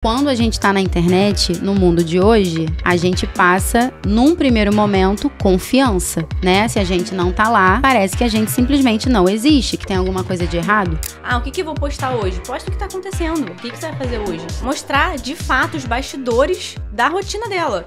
Quando a gente está na internet, no mundo de hoje, a gente passa, num primeiro momento, confiança, né? Se a gente não tá lá, parece que a gente simplesmente não existe, que tem alguma coisa de errado. O que eu vou postar hoje? Posta o que tá acontecendo. O que você vai fazer hoje? Mostrar, de fato, os bastidores da rotina dela.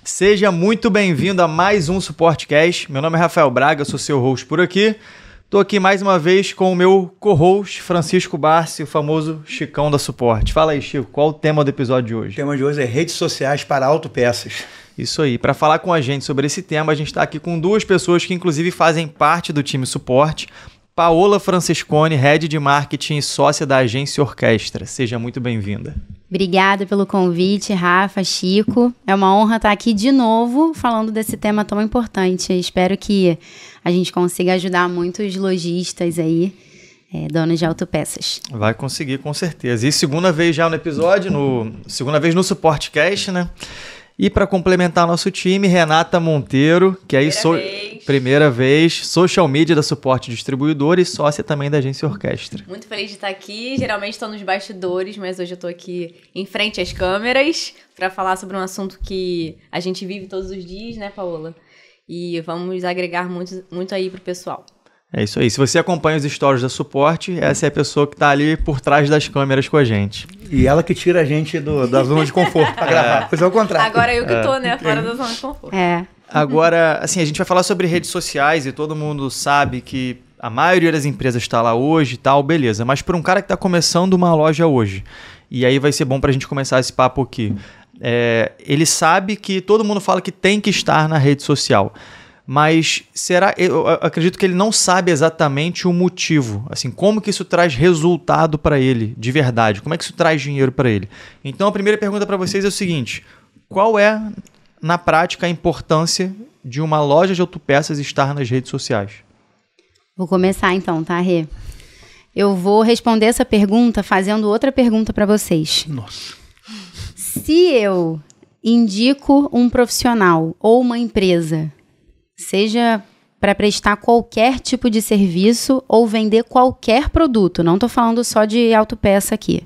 Seja muito bem-vindo a mais um SuporteCast. Meu nome é Rafael Braga, eu sou seu host por aqui. Estou aqui mais uma vez com o meu co-host, Francisco Barsi, o famoso Chicão da Suporte. Fala aí, Chico, qual o tema do episódio de hoje? O tema de hoje é redes sociais para autopeças. Isso aí. Para falar com a gente sobre esse tema, a gente está aqui com duas pessoas que inclusive fazem parte do time Suporte. Paola Francesconi, Head de Marketing e sócia da agência Orquestra. Seja muito bem-vinda. Obrigada pelo convite, Rafa, Chico. É uma honra estar aqui de novo falando desse tema tão importante. Eu espero que a gente consiga ajudar muitos lojistas aí, donos de autopeças. Vai conseguir, com certeza. E segunda vez já no episódio, segunda vez no SuporteCast, né? E para complementar nosso time, Renata Monteiro, que aí primeira vez, social media da Suporte Distribuidora e sócia também da agência Orquestra. Muito feliz de estar aqui. Geralmente estou nos bastidores, mas hoje eu estou aqui em frente às câmeras para falar sobre um assunto que a gente vive todos os dias, né, Paola? E vamos agregar muito aí pro pessoal. É isso aí. Se você acompanha os stories da Suporte, essa é a pessoa que está ali por trás das câmeras com a gente. E ela que tira a gente da zona de conforto para gravar. Pois é o contrário. Agora eu que tô, né, fora da zona de conforto. Agora, assim, a gente vai falar sobre redes sociais e todo mundo sabe que a maioria das empresas está lá hoje e tal, beleza. Mas para um cara que está começando uma loja hoje, e aí vai ser bom para a gente começar esse papo aqui, ele sabe que todo mundo fala que tem que estar na rede social. Mas eu acredito que ele não sabe exatamente o motivo, assim, como que isso traz resultado para ele, de verdade, como é que isso traz dinheiro para ele. Então a primeira pergunta para vocês é o seguinte: qual é, na prática, a importância de uma loja de autopeças estar nas redes sociais? Vou começar então, tá, Rê? Eu vou responder essa pergunta fazendo outra pergunta para vocês. Nossa. Se eu indico um profissional ou uma empresa, seja para prestar qualquer tipo de serviço ou vender qualquer produto, não estou falando só de autopeça aqui.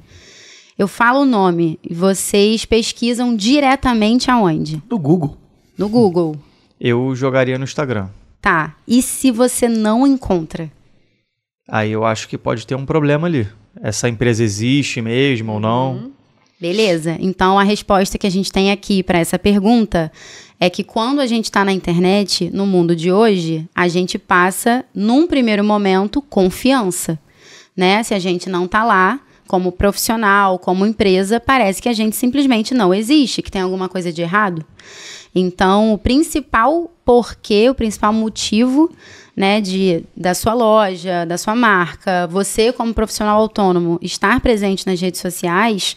Eu falo o nome e vocês pesquisam diretamente aonde? Do Google. No Google. Eu jogaria no Instagram. Tá. E se você não encontra? Aí eu acho que pode ter um problema ali. Essa empresa existe mesmo ou não? Beleza. Então a resposta que a gente tem aqui para essa pergunta é que quando a gente está na internet, no mundo de hoje, a gente passa, num primeiro momento, confiança, né? Se a gente não está lá, como profissional, como empresa, parece que a gente simplesmente não existe, que tem alguma coisa de errado. Então, o principal porquê, o principal motivo, né, da sua loja, da sua marca, você como profissional autônomo, estar presente nas redes sociais,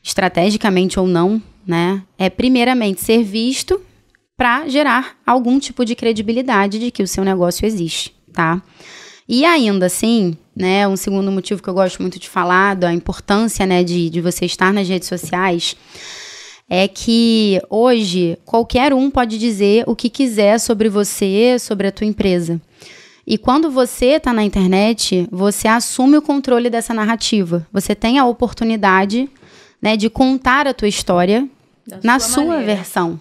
estrategicamente ou não, né, é primeiramente ser visto para gerar algum tipo de credibilidade de que o seu negócio existe, tá? E ainda assim, né, um segundo motivo que eu gosto muito de falar da importância, né, de você estar nas redes sociais é que hoje qualquer um pode dizer o que quiser sobre você, sobre a tua empresa. E quando você está na internet, você assume o controle dessa narrativa. Você tem a oportunidade, né, de contar a tua história na sua versão.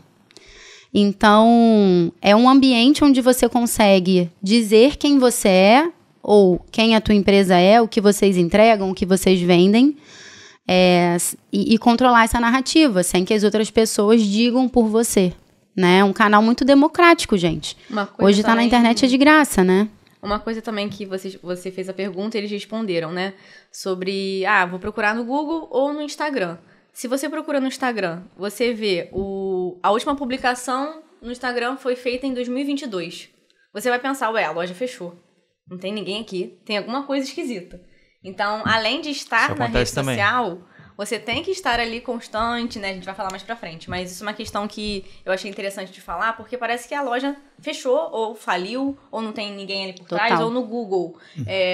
Então, é um ambiente onde você consegue dizer quem você é, ou quem a tua empresa é, o que vocês entregam, o que vocês vendem, e controlar essa narrativa, sem que as outras pessoas digam por você. Né? É um canal muito democrático, gente. Hoje tá na internet é de graça, né? Uma coisa também que você fez a pergunta e eles responderam, né? Sobre, vou procurar no Google ou no Instagram. Se você procura no Instagram, você vê a última publicação no Instagram foi feita em 2022. Você vai pensar, a loja fechou. Não tem ninguém aqui, tem alguma coisa esquisita. Então, além de estar na rede social, você tem que estar ali constante, né? A gente vai falar mais pra frente. Mas isso é uma questão que eu achei interessante de falar, porque parece que a loja fechou, ou faliu, ou não tem ninguém ali por trás, ou no Google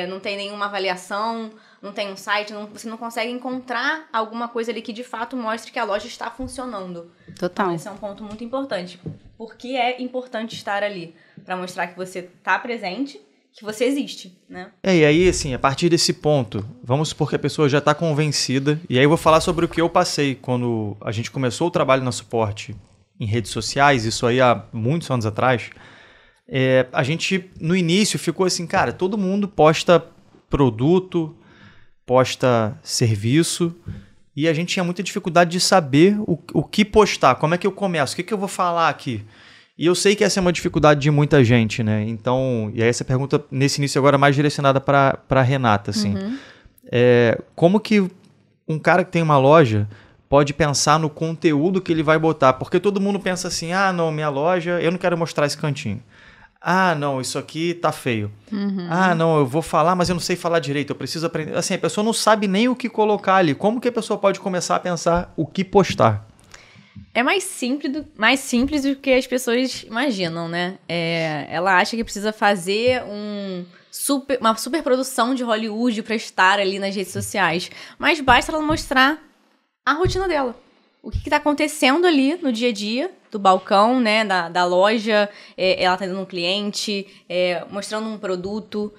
não tem nenhuma avaliação, não tem um site, você não consegue encontrar alguma coisa ali que de fato mostre que a loja está funcionando. Total. Então, esse é um ponto muito importante. Porque é importante estar ali? Para mostrar que você está presente, que você existe, né? E aí, assim, a partir desse ponto, vamos supor que a pessoa já está convencida, e aí eu vou falar sobre o que eu passei quando a gente começou o trabalho na Suporte em redes sociais, isso aí há muitos anos atrás. A gente, no início, ficou assim, cara, todo mundo posta produto, posta serviço, e a gente tinha muita dificuldade de saber o que postar, como é que eu começo, o que eu vou falar aqui. E eu sei que essa é uma dificuldade de muita gente, né? Então, e aí essa pergunta, nesse início agora, mais direcionada para a Renata, assim. Como que um cara que tem uma loja pode pensar no conteúdo que ele vai botar? Porque todo mundo pensa assim, não, minha loja, eu não quero mostrar esse cantinho. Não, isso aqui tá feio. Não, eu vou falar, mas eu não sei falar direito, eu preciso aprender. Assim, a pessoa não sabe nem o que colocar ali. Como que a pessoa pode começar a pensar o que postar? É mais simples do que as pessoas imaginam, né? Ela acha que precisa fazer uma super produção de Hollywood para estar ali nas redes sociais. Mas basta ela mostrar a rotina dela. O que está acontecendo ali no dia a dia do balcão, né? Da loja, ela atendendo um cliente, mostrando um produto.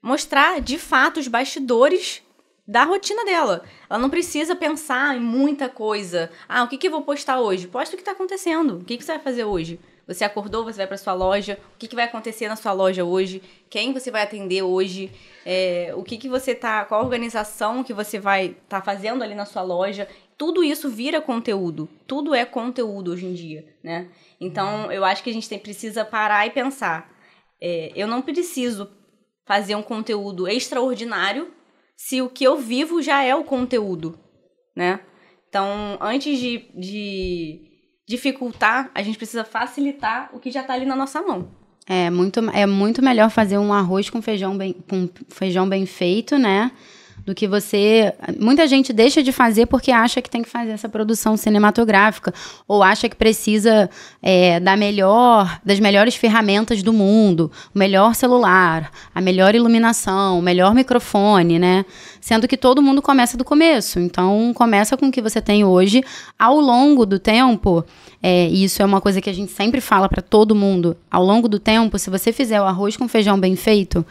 Mostrar, de fato, os bastidores da rotina dela. Ela não precisa pensar em muita coisa. O que eu vou postar hoje? Posta o que está acontecendo. O que você vai fazer hoje? Você acordou, você vai para sua loja. O que vai acontecer na sua loja hoje? Quem você vai atender hoje? Qual a organização que você vai estar fazendo ali na sua loja? Tudo isso vira conteúdo. Tudo é conteúdo hoje em dia, né? Então, eu acho que a gente precisa parar e pensar. Eu não preciso fazer um conteúdo extraordinário se o que eu vivo já é o conteúdo, né? Então, antes de dificultar, a gente precisa facilitar o que já está ali na nossa mão. É muito melhor fazer um arroz com feijão bem feito, né? Do que muita gente deixa de fazer porque acha que tem que fazer essa produção cinematográfica ou acha que precisa das melhores ferramentas do mundo, o melhor celular, a melhor iluminação, o melhor microfone, né? Sendo que todo mundo começa do começo. Então, começa com o que você tem hoje. Ao longo do tempo, e isso é uma coisa que a gente sempre fala para todo mundo, ao longo do tempo, se você fizer o arroz com feijão bem feito,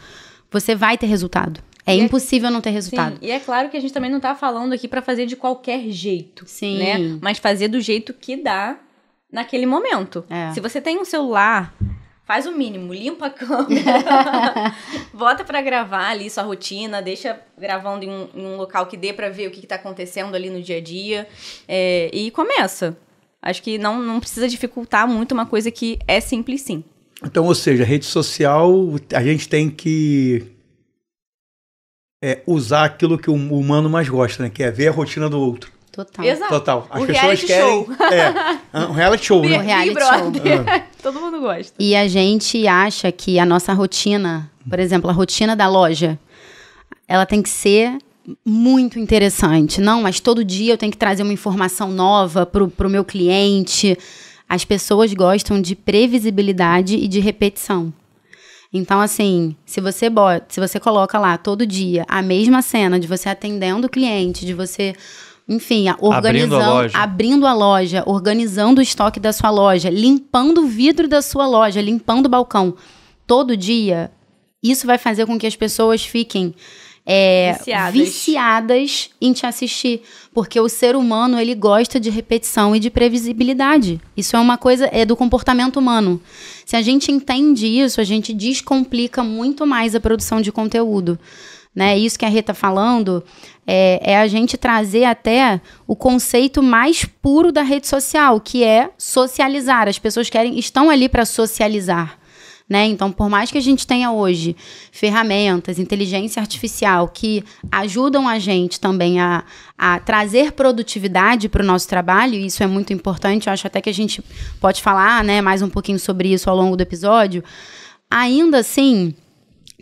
você vai ter resultado. Impossível não ter resultado. Sim, e é claro que a gente também não tá falando aqui pra fazer de qualquer jeito, sim, né? Mas fazer do jeito que dá naquele momento. Se você tem um celular, faz o mínimo, limpa a câmera, bota pra gravar ali sua rotina, deixa gravando em um local que dê pra ver o que tá acontecendo ali no dia a dia, e começa. Acho que não precisa dificultar muito uma coisa que é simples, sim. Então, ou seja, rede social, a gente tem que usar aquilo que o humano mais gosta, né? Que é ver a rotina do outro. Total. Exato. Total. As pessoas querem... Um reality show, né? Reality show. Todo mundo gosta. E a gente acha que a nossa rotina, por exemplo, a rotina da loja, ela tem que ser muito interessante. Não, mas todo dia eu tenho que trazer uma informação nova pro meu cliente. As pessoas gostam de previsibilidade e de repetição. Então, assim, se você coloca lá todo dia a mesma cena de você atendendo o cliente, de você, enfim, abrindo a loja, organizando o estoque da sua loja, limpando o vidro da sua loja, limpando o balcão, todo dia, isso vai fazer com que as pessoas fiquem viciadas em te assistir, porque o ser humano, ele gosta de repetição e de previsibilidade. Isso é uma coisa, do comportamento humano. Se a gente entende isso, a gente descomplica muito mais a produção de conteúdo, né? Isso que a Rê tá falando é a gente trazer até o conceito mais puro da rede social, que é socializar. As pessoas estão ali para socializar, né? Então, por mais que a gente tenha hoje ferramentas, inteligência artificial que ajudam a gente também a trazer produtividade para o nosso trabalho, e isso é muito importante, eu acho até que a gente pode falar, né, mais um pouquinho sobre isso ao longo do episódio, ainda assim,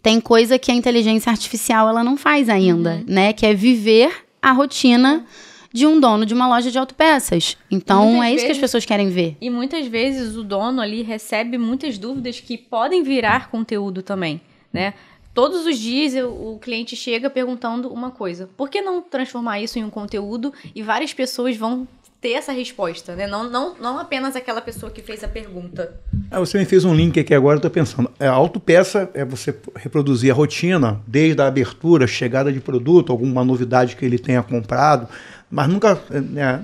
tem coisa que a inteligência artificial ela não faz ainda, né? Que é viver a rotina de um dono de uma loja de autopeças. Então, isso que as pessoas querem ver. E muitas vezes o dono ali recebe muitas dúvidas que podem virar conteúdo também, né? Todos os dias o cliente chega perguntando uma coisa. Por que não transformar isso em um conteúdo e várias pessoas vão ter essa resposta, né? Não apenas aquela pessoa que fez a pergunta. Você me fez um link aqui agora, eu estou pensando. A autopeça é você reproduzir a rotina, desde a abertura, chegada de produto, alguma novidade que ele tenha comprado, mas nunca,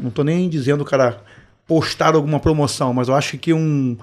não estou nem dizendo o cara postar alguma promoção, mas eu acho que um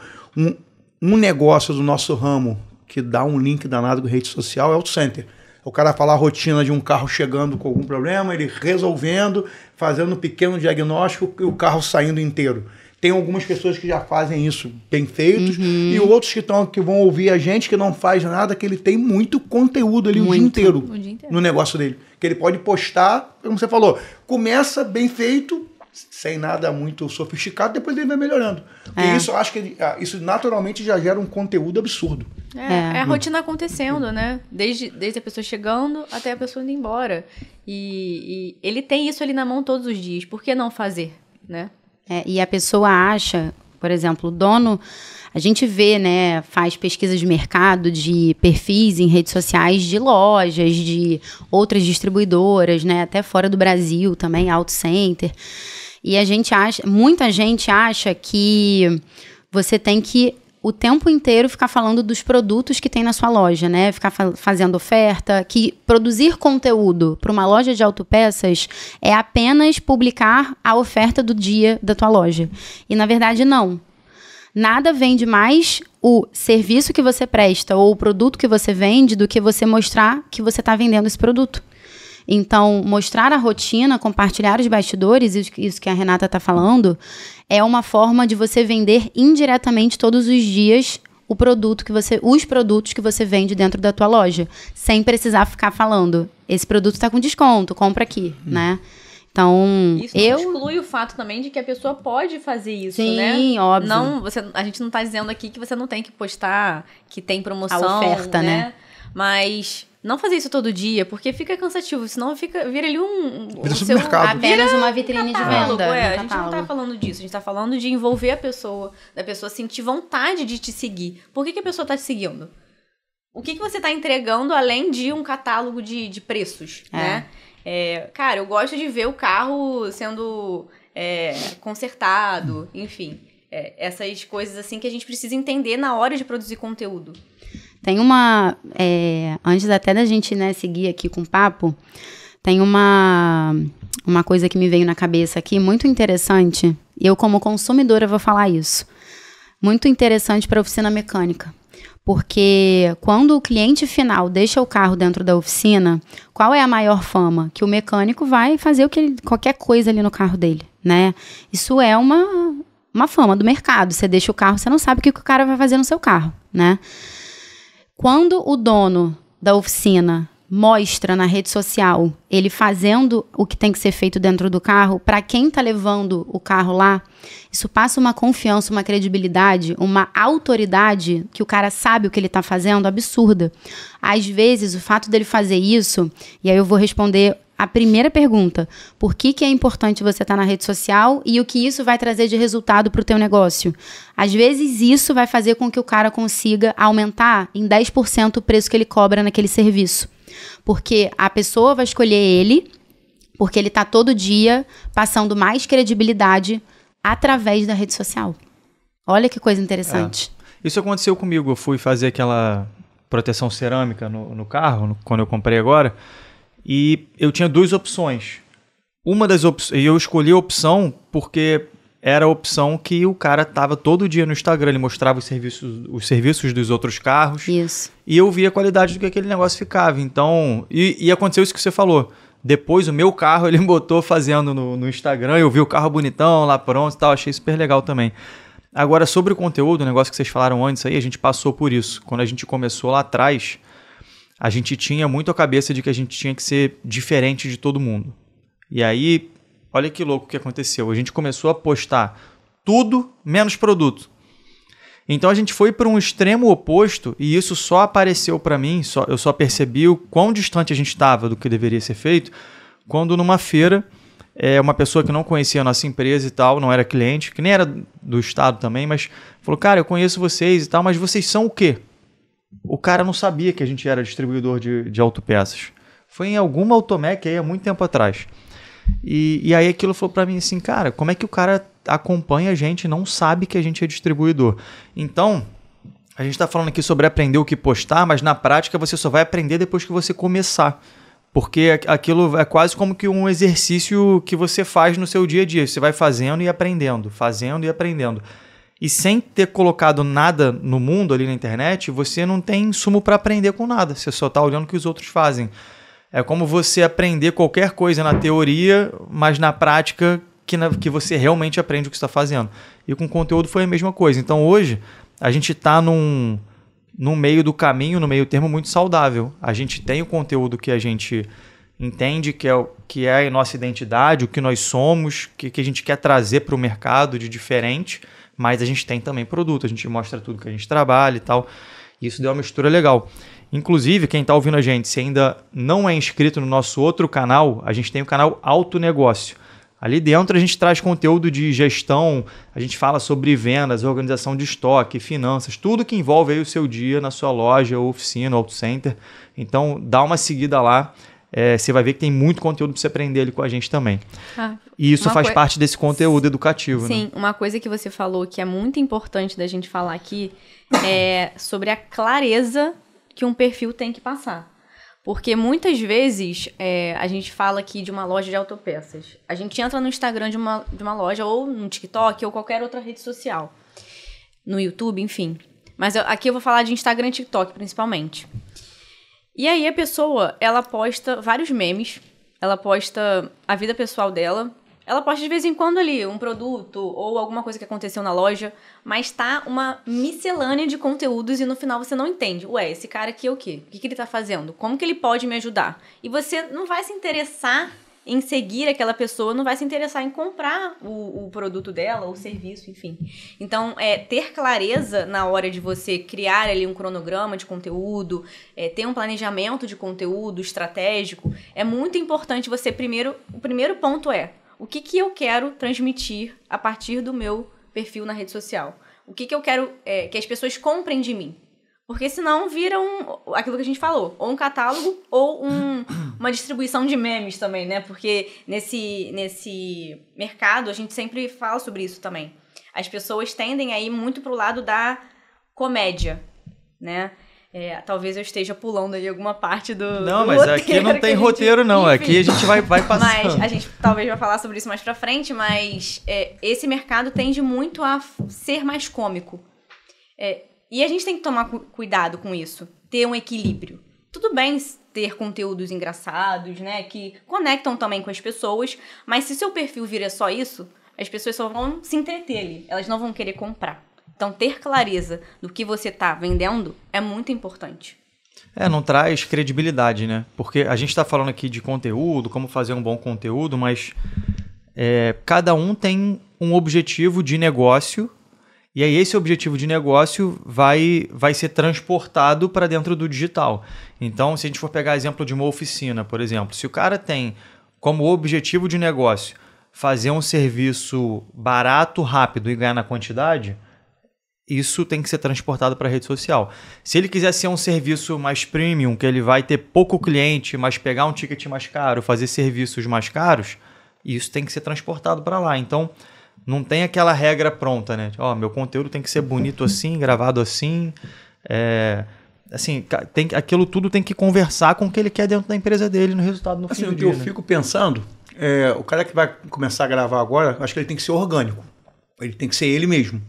negócio do nosso ramo que dá um link danado com rede social é o AutoCenter. O cara falar a rotina de um carro chegando com algum problema, ele resolvendo, fazendo um pequeno diagnóstico e o carro saindo inteiro. Tem algumas pessoas que já fazem isso bem feitos e outros que vão ouvir a gente que não faz nada, que ele tem muito conteúdo ali o dia inteiro no negócio dele. Que ele pode postar, como você falou, começa bem feito, sem nada muito sofisticado, depois ele vai melhorando. Porque isso, eu acho que isso naturalmente já gera um conteúdo absurdo. É a rotina acontecendo, né? Desde a pessoa chegando até a pessoa indo embora. E ele tem isso ali na mão todos os dias. Por que não fazer, né? E a pessoa acha, por exemplo, o dono... A gente vê, né, faz pesquisa de mercado de perfis em redes sociais de lojas, de outras distribuidoras, né, até fora do Brasil também, AutoCenter. E muita gente acha que você tem que o tempo inteiro ficar falando dos produtos que tem na sua loja, né? Ficar fazendo oferta, que produzir conteúdo para uma loja de autopeças é apenas publicar a oferta do dia da tua loja. E na verdade não. Nada vende mais o serviço que você presta ou o produto que você vende do que você mostrar que você está vendendo esse produto. Então, mostrar a rotina, compartilhar os bastidores, isso que a Renata está falando, é uma forma de você vender indiretamente todos os dias os produtos que você vende dentro da tua loja, sem precisar ficar falando, esse produto está com desconto, compra aqui, né? Então, isso não exclui o fato também de que a pessoa pode fazer isso, né? Sim, óbvio. A gente não está dizendo aqui que você não tem que postar, que tem promoção, a oferta, né? Mas não fazer isso todo dia, porque fica cansativo, senão vira ali apenas uma vitrine de venda. A gente não tá falando disso, a gente tá falando de envolver a pessoa, da pessoa sentir vontade de te seguir. Por que a pessoa tá te seguindo? O que você tá entregando além de um catálogo de preços, né? Cara, eu gosto de ver o carro sendo consertado, enfim. Essas coisas assim que a gente precisa entender na hora de produzir conteúdo. Tem antes até da gente, né, seguir aqui com o papo, tem uma coisa que me veio na cabeça aqui, muito interessante, eu como consumidora vou falar isso, muito interessante para a oficina mecânica, porque quando o cliente final deixa o carro dentro da oficina, qual é a maior fama? Que o mecânico vai fazer qualquer coisa ali no carro dele, né? Isso é uma fama do mercado, você deixa o carro, você não sabe o que o cara vai fazer no seu carro, né? Quando o dono da oficina mostra na rede social ele fazendo o que tem que ser feito dentro do carro, para quem está levando o carro lá, isso passa uma confiança, uma credibilidade, uma autoridade que o cara sabe o que ele está fazendo, absurda. Às vezes, o fato dele fazer isso, e aí eu vou responder a primeira pergunta, por que é importante você estar na rede social e o que isso vai trazer de resultado para o teu negócio? Às vezes isso vai fazer com que o cara consiga aumentar em 10% o preço que ele cobra naquele serviço. Porque a pessoa vai escolher ele, porque ele está todo dia passando mais credibilidade através da rede social. Olha que coisa interessante. Isso aconteceu comigo, eu fui fazer aquela proteção cerâmica no carro, quando eu comprei agora, e eu tinha duas opções. Uma das opções, e eu escolhi a opção porque era a opção que o cara estava todo dia no Instagram, ele mostrava os serviços dos outros carros. Isso. E eu via a qualidade do que aquele negócio ficava. Então, e aconteceu isso que você falou. Depois o meu carro ele botou fazendo no Instagram, eu vi o carro bonitão lá pronto e tal, achei super legal também. Agora, sobre o conteúdo, o negócio que vocês falaram antes aí, a gente passou por isso. Quando a gente começou lá atrás, a gente tinha muito a cabeça de que a gente tinha que ser diferente de todo mundo. E aí, olha que louco que aconteceu. A gente começou a postar tudo menos produto. Então a gente foi para um extremo oposto e isso só apareceu para mim, eu só percebi o quão distante a gente estava do que deveria ser feito, quando numa feira, uma pessoa que não conhecia a nossa empresa e tal, não era cliente, que nem era do estado também, mas falou, cara, eu conheço vocês e tal, mas vocês são o quê? O cara não sabia que a gente era distribuidor de autopeças. Foi em alguma Automec aí há muito tempo atrás. E aí aquilo falou para mim assim, cara, como é que o cara acompanha a gente e não sabe que a gente é distribuidor? Então, a gente está falando aqui sobre aprender o que postar, mas na prática você só vai aprender depois que você começar. Porque aquilo é quase como que um exercício que você faz no seu dia a dia. Você vai fazendo e aprendendo, fazendo e aprendendo. E sem ter colocado nada no mundo ali na internet, você não tem insumo para aprender com nada. Você só está olhando o que os outros fazem. É como você aprender qualquer coisa na teoria, mas na prática que você realmente aprende o que está fazendo. E com conteúdo foi a mesma coisa. Então hoje a gente está num meio do caminho, no meio termo muito saudável. A gente tem o conteúdo que a gente entende que é a nossa identidade, o que nós somos, que a gente quer trazer para o mercado de diferente, mas a gente tem também produto, a gente mostra tudo que a gente trabalha e tal. E isso deu uma mistura legal. Inclusive, quem está ouvindo a gente, se ainda não é inscrito no nosso outro canal, a gente tem o canal Alto Negócio. Ali dentro a gente traz conteúdo de gestão, a gente fala sobre vendas, organização de estoque, finanças, tudo que envolve aí o seu dia na sua loja, oficina, auto center. Então dá uma seguida lá, você vai ver que tem muito conteúdo para você aprender ali com a gente também. E isso faz parte desse conteúdo educativo. Sim, né? Uma coisa que você falou que é muito importante da gente falar aqui é sobre a clareza que um perfil tem que passar. Porque muitas vezes a gente fala aqui de uma loja de autopeças. A gente entra no Instagram de uma loja, ou no TikTok, ou qualquer outra rede social. No YouTube, enfim. Mas aqui eu vou falar de Instagram e TikTok, principalmente. E aí a pessoa, ela posta vários memes. Ela posta a vida pessoal dela. Ela posta de vez em quando ali um produto ou alguma coisa que aconteceu na loja, mas tá uma miscelânea de conteúdos e no final você não entende. Ué, esse cara aqui é o quê? O que ele tá fazendo? Como que ele pode me ajudar? E você não vai se interessar em seguir aquela pessoa, não vai se interessar em comprar o produto dela ou o serviço, enfim. Então, ter clareza na hora de você criar ali um cronograma de conteúdo, ter um planejamento de conteúdo estratégico, é muito importante você o primeiro ponto o que eu quero transmitir a partir do meu perfil na rede social? O que eu quero que as pessoas comprem de mim? Porque senão vira aquilo que a gente falou, ou um catálogo ou uma distribuição de memes também, né? Porque nesse mercado a gente sempre fala sobre isso também. As pessoas tendem a ir muito pro lado da comédia, né? Talvez eu esteja pulando aí alguma parte do Não, mas aqui não tem roteiro, não. Enfim, aqui a gente vai passando. Mas a gente talvez vai falar sobre isso mais pra frente, mas esse mercado tende muito a ser mais cômico. E a gente tem que tomar cuidado com isso, ter um equilíbrio. Tudo bem ter conteúdos engraçados, né, que conectam também com as pessoas, mas se seu perfil vira só isso, as pessoas só vão se entreter ali, elas não vão querer comprar. Então, ter clareza do que você está vendendo é muito importante. Não traz credibilidade, né? Porque a gente está falando aqui de conteúdo, como fazer um bom conteúdo, mas cada um tem um objetivo de negócio e aí esse objetivo de negócio vai ser transportado para dentro do digital. Então, se a gente for pegar exemplo de uma oficina, por exemplo, se o cara tem como objetivo de negócio fazer um serviço barato, rápido e ganhar na quantidade, isso tem que ser transportado para a rede social. Se ele quiser ser um serviço mais premium, que ele vai ter pouco cliente, mas pegar um ticket mais caro, fazer serviços mais caros, isso tem que ser transportado para lá. Então, não tem aquela regra pronta, né? Meu conteúdo tem que ser bonito assim, gravado assim. Assim, aquilo tudo tem que conversar com o que ele quer dentro da empresa dele, no resultado no fim do dia. O que eu fico pensando, o cara que vai começar a gravar agora, acho que ele tem que ser orgânico. Ele tem que ser ele mesmo.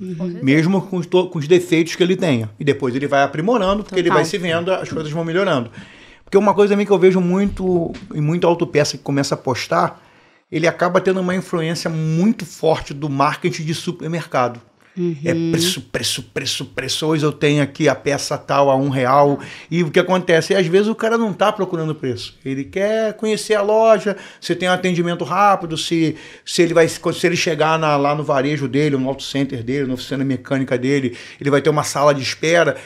Mesmo com os defeitos que ele tenha. E depois ele vai aprimorando, porque ele vai se vendo, as coisas vão melhorando. Porque uma coisa também que eu vejo muito, em muita autopeça que começa a postar, ele acaba tendo uma influência muito forte do marketing de supermercado. Preço. Hoje eu tenho aqui a peça tal a R$1. E o que acontece? Às vezes o cara não está procurando preço. Ele quer conhecer a loja, se tem um atendimento rápido, se ele chegar lá no varejo dele, no auto center dele, na oficina mecânica dele, ele vai ter uma sala de espera.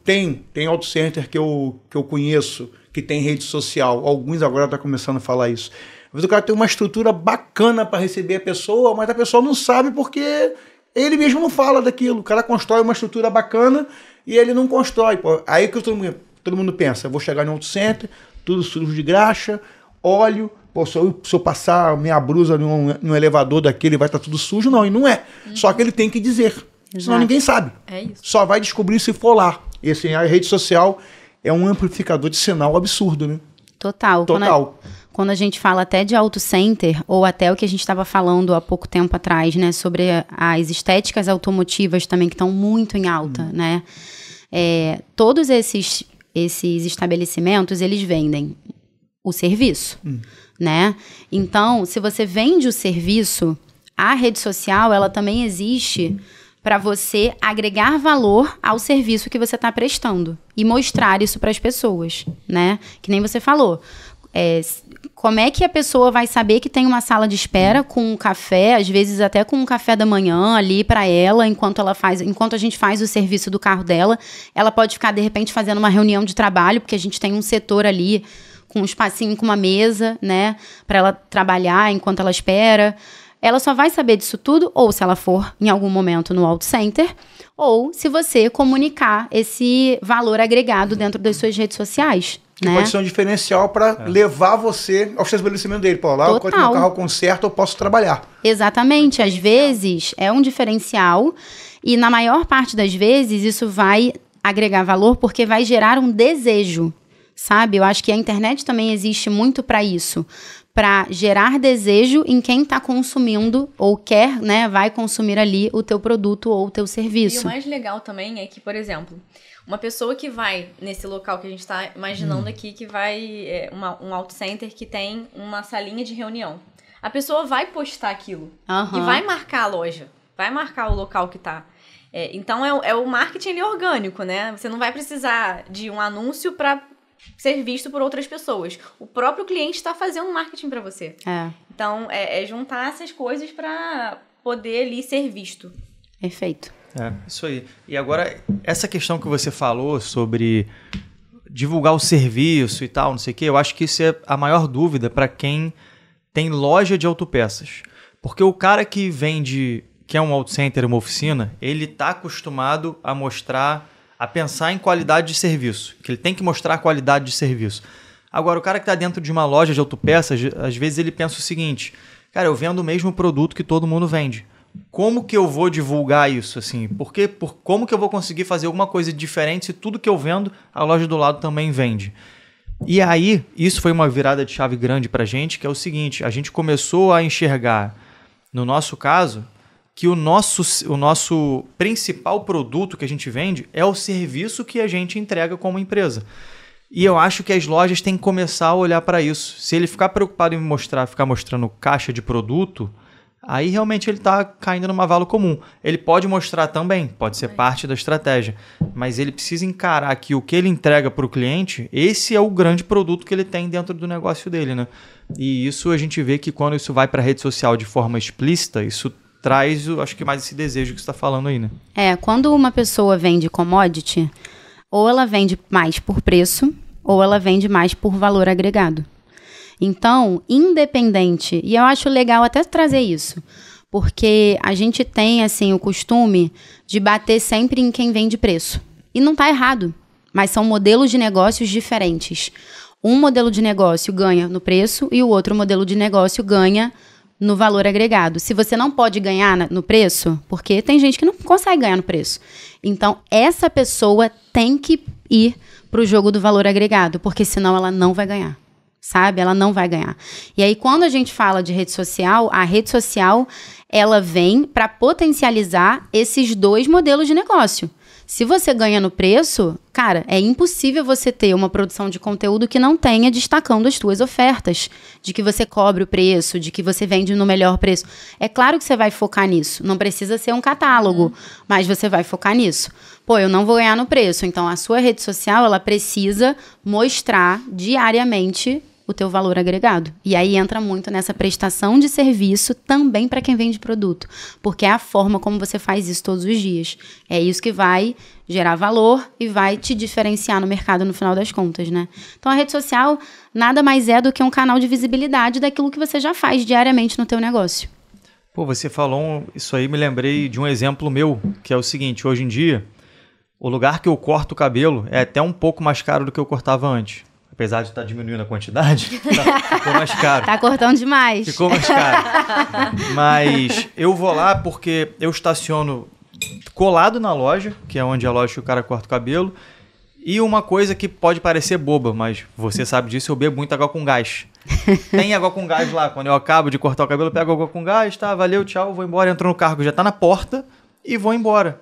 Tem auto center que eu conheço, que tem rede social. Alguns agora estão começando a falar isso. Às vezes o cara tem uma estrutura bacana para receber a pessoa, mas a pessoa não sabe porque ele mesmo não fala daquilo. O cara constrói uma estrutura bacana e ele não constrói. Aí que todo mundo pensa, vou chegar no auto center, tudo sujo de graxa, óleo, Pô, se eu passar minha blusa num elevador daquele, vai estar tudo sujo. Não, e não é. Só que ele tem que dizer. Senão ninguém sabe. É isso. Só vai descobrir se for lá. E assim, a rede social é um amplificador de sinal absurdo, né? Total. Quando a gente fala até de auto center, ou até o que a gente estava falando há pouco tempo atrás, né? Sobre as estéticas automotivas também, que estão muito em alta, né? Todos esses estabelecimentos, eles vendem o serviço, né? Então, se você vende o serviço, a rede social, ela também existe para você agregar valor ao serviço que você está prestando e mostrar isso para as pessoas, né? Que nem você falou. Como é que a pessoa vai saber que tem uma sala de espera com um café, às vezes até com um café da manhã ali para ela, enquanto a gente faz o serviço do carro dela, ela pode ficar de repente fazendo uma reunião de trabalho, porque a gente tem um setor ali com um espacinho, com uma mesa, né, para ela trabalhar enquanto ela espera. Ela só vai saber disso tudo ou se ela for em algum momento no auto center, ou se você comunicar esse valor agregado dentro das suas redes sociais. Que né? pode ser um diferencial para levar você ao estabelecimento dele. Pô, lá, quando meu carro conserta, eu posso trabalhar. Exatamente. Às vezes é um diferencial e na maior parte das vezes isso vai agregar valor porque vai gerar um desejo, sabe? Eu acho que a internet também existe muito para isso. Para gerar desejo em quem está consumindo ou quer, né, vai consumir ali o teu produto ou o teu serviço. E o mais legal também é que, por exemplo, uma pessoa que vai nesse local que a gente está imaginando aqui, que vai um auto center que tem uma salinha de reunião. A pessoa vai postar aquilo e vai marcar a loja, vai marcar o local que está. Então é o marketing ali orgânico, né? Você não vai precisar de um anúncio para ser visto por outras pessoas. O próprio cliente está fazendo marketing para você. Então, é juntar essas coisas para poder ali ser visto. Perfeito. Isso aí. E agora, essa questão que você falou sobre divulgar o serviço e tal, não sei o quê, eu acho que isso é a maior dúvida para quem tem loja de autopeças. Porque o cara que vende, que é um auto center, uma oficina, ele está acostumado a pensar em qualidade de serviço, que ele tem que mostrar a qualidade de serviço. Agora, o cara que está dentro de uma loja de autopeças, às vezes ele pensa o seguinte, cara, eu vendo o mesmo produto que todo mundo vende. Como que eu vou divulgar isso? Assim? Como que eu vou conseguir fazer alguma coisa diferente se tudo que eu vendo, a loja do lado também vende? E aí, isso foi uma virada de chave grande para a gente, que é o seguinte, a gente começou a enxergar, no nosso caso, que o nosso principal produto que a gente vende é o serviço que a gente entrega como empresa. E eu acho que as lojas têm que começar a olhar para isso. Se ele ficar preocupado em ficar mostrando caixa de produto, aí realmente ele está caindo numa vala comum. Ele pode mostrar também, pode ser parte da estratégia, mas ele precisa encarar que o que ele entrega para o cliente, esse é o grande produto que ele tem dentro do negócio dele, né? E isso a gente vê que quando isso vai para a rede social de forma explícita, isso traz, acho que mais esse desejo que você está falando aí, né? Quando uma pessoa vende commodity, ou ela vende mais por preço, ou ela vende mais por valor agregado. Então, independente, e eu acho legal até trazer isso, porque a gente tem, assim, o costume de bater sempre em quem vende preço. E não está errado, mas são modelos de negócios diferentes. Um modelo de negócio ganha no preço e o outro modelo de negócio ganha no valor agregado. Se você não pode ganhar no preço, porque tem gente que não consegue ganhar no preço. Então, essa pessoa tem que ir para o jogo do valor agregado, porque senão ela não vai ganhar, sabe? Ela não vai ganhar. E aí, quando a gente fala de rede social, a rede social, ela vem para potencializar esses dois modelos de negócio. Se você ganha no preço, cara, é impossível você ter uma produção de conteúdo que não tenha destacando as suas ofertas, de que você cobre o preço, de que você vende no melhor preço. É claro que você vai focar nisso, não precisa ser um catálogo, mas você vai focar nisso. Pô, eu não vou ganhar no preço, então a sua rede social, ela precisa mostrar diariamente o teu valor agregado. E aí entra muito nessa prestação de serviço também para quem vende produto, porque é a forma como você faz isso todos os dias. É isso que vai gerar valor e vai te diferenciar no mercado no final das contas, né? Então a rede social nada mais é do que um canal de visibilidade daquilo que você já faz diariamente no teu negócio. Pô, você falou isso aí, me lembrei de um exemplo meu, que é o seguinte, hoje em dia, o lugar que eu corto o cabelo é até um pouco mais caro do que eu cortava antes. A apesar de estar diminuindo a quantidade, ficou mais caro. Tá cortando demais. Ficou mais caro. Mas eu vou lá porque eu estaciono colado na loja, que é onde a loja que o cara corta o cabelo. E uma coisa que pode parecer boba, mas você sabe disso, eu bebo muito água com gás. Tem água com gás lá. Quando eu acabo de cortar o cabelo, eu pego água com gás, tá, valeu, tchau, vou embora. Entro no carro, já tá na porta e vou embora.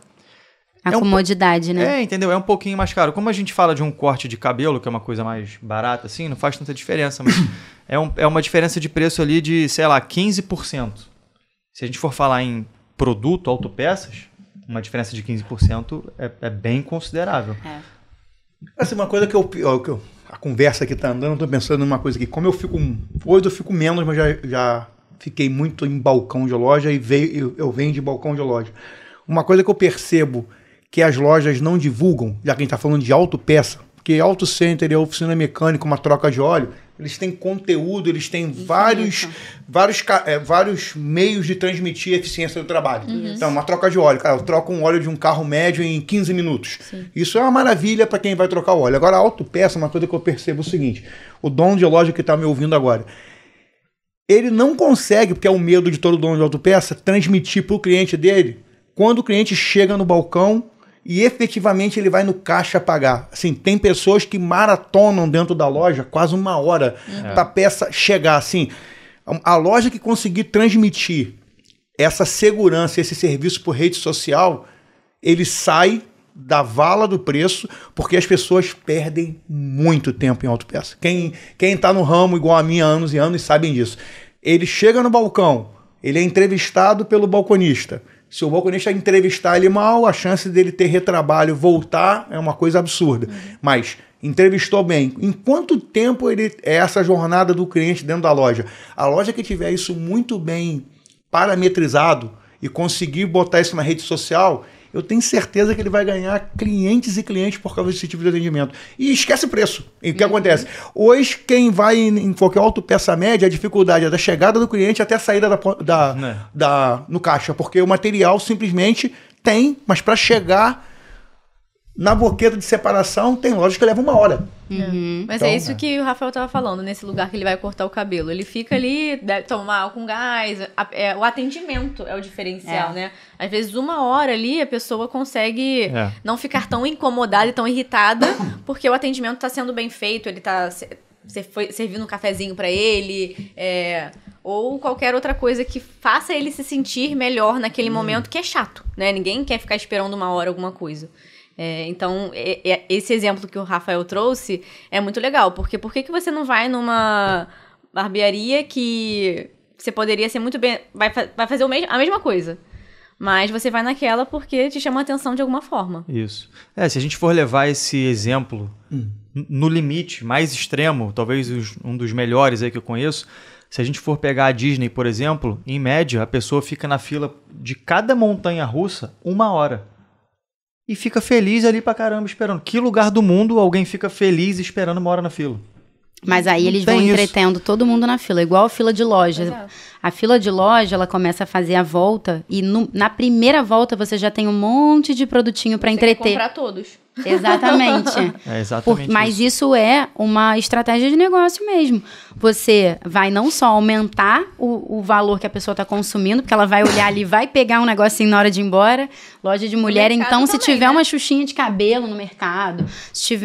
A comodidade, né? Entendeu? É um pouquinho mais caro. Como a gente fala de um corte de cabelo, que é uma coisa mais barata, assim, não faz tanta diferença, mas é uma diferença de preço ali de, sei lá, 15%. Se a gente for falar em produto, autopeças, uma diferença de 15% é bem considerável. Assim, uma coisa a conversa que tá andando, eu tô pensando numa coisa aqui. Como hoje eu fico menos, mas já fiquei muito em balcão de loja e eu venho de balcão de loja. Uma coisa que eu percebo que as lojas não divulgam, já que a gente está falando de autopeça, porque auto center e oficina mecânica, uma troca de óleo, eles têm conteúdo, eles têm vários meios de transmitir a eficiência do trabalho. Então, uma troca de óleo, cara, eu troco um óleo de um carro médio em 15 minutos. Sim. Isso é uma maravilha para quem vai trocar o óleo. Agora, a autopeça, uma coisa que eu percebo é o seguinte, o dono de loja que está me ouvindo agora, ele não consegue, porque é o medo de todo dono de autopeça, transmitir para o cliente dele quando o cliente chega no balcão e efetivamente ele vai no caixa pagar. Assim, tem pessoas que maratonam dentro da loja quase 1 hora para a peça chegar. Assim, a loja que conseguir transmitir essa segurança, esse serviço por rede social, ele sai da vala do preço, porque as pessoas perdem muito tempo em autopeça. Quem está no ramo igual a mim há anos e anos sabem disso. Ele chega no balcão, ele é entrevistado pelo balconista. Se o balconista entrevistar ele mal, a chance dele ter retrabalho, voltar, é uma coisa absurda. Mas entrevistou bem. Em quanto tempo é essa jornada do cliente dentro da loja? A loja que tiver isso muito bem parametrizado e conseguir botar isso na rede social, eu tenho certeza que ele vai ganhar clientes e clientes por causa desse tipo de atendimento. E esquece o preço. E o que acontece? Hoje, quem vai em qualquer autopeça média, a dificuldade é da chegada do cliente até a saída no caixa, porque o material simplesmente tem, mas para chegar na boqueta de separação, tem lojas que levam 1 hora. Mas então, é isso que o Rafael estava falando, nesse lugar que ele vai cortar o cabelo. Ele fica ali, deve tomar álcool com gás, o atendimento é o diferencial, né? Às vezes 1 hora ali a pessoa consegue não ficar tão incomodada e tão irritada, porque o atendimento está sendo bem feito, ele está servindo um cafezinho para ele, ou qualquer outra coisa que faça ele se sentir melhor naquele momento, que é chato, né? Ninguém quer ficar esperando 1 hora alguma coisa. Então, esse exemplo que o Rafael trouxe é muito legal, porque por que você não vai numa barbearia que você poderia ser muito bem... Vai fazer a mesma coisa, mas você vai naquela porque te chama a atenção de alguma forma. Isso. Se a gente for levar esse exemplo no limite mais extremo, talvez um dos melhores aí que eu conheço, se a gente for pegar a Disney, por exemplo, em média, a pessoa fica na fila de cada montanha-russa 1 hora. E fica feliz ali pra caramba esperando. Que lugar do mundo alguém fica feliz esperando 1 hora na fila? Mas aí eles vão entretendo todo mundo na fila, igual a fila de loja. Exato. A fila de loja, ela começa a fazer a volta e na primeira volta você já tem um monte de produtinho para entreter. Quer comprar todos. Exatamente. Exatamente. Mas isso é uma estratégia de negócio mesmo. Você vai não só aumentar o valor que a pessoa está consumindo, porque ela vai olhar ali, vai pegar um negocinho na hora de ir embora. Loja de mulher, então, se tiver uma xuxinha de cabelo no mercado,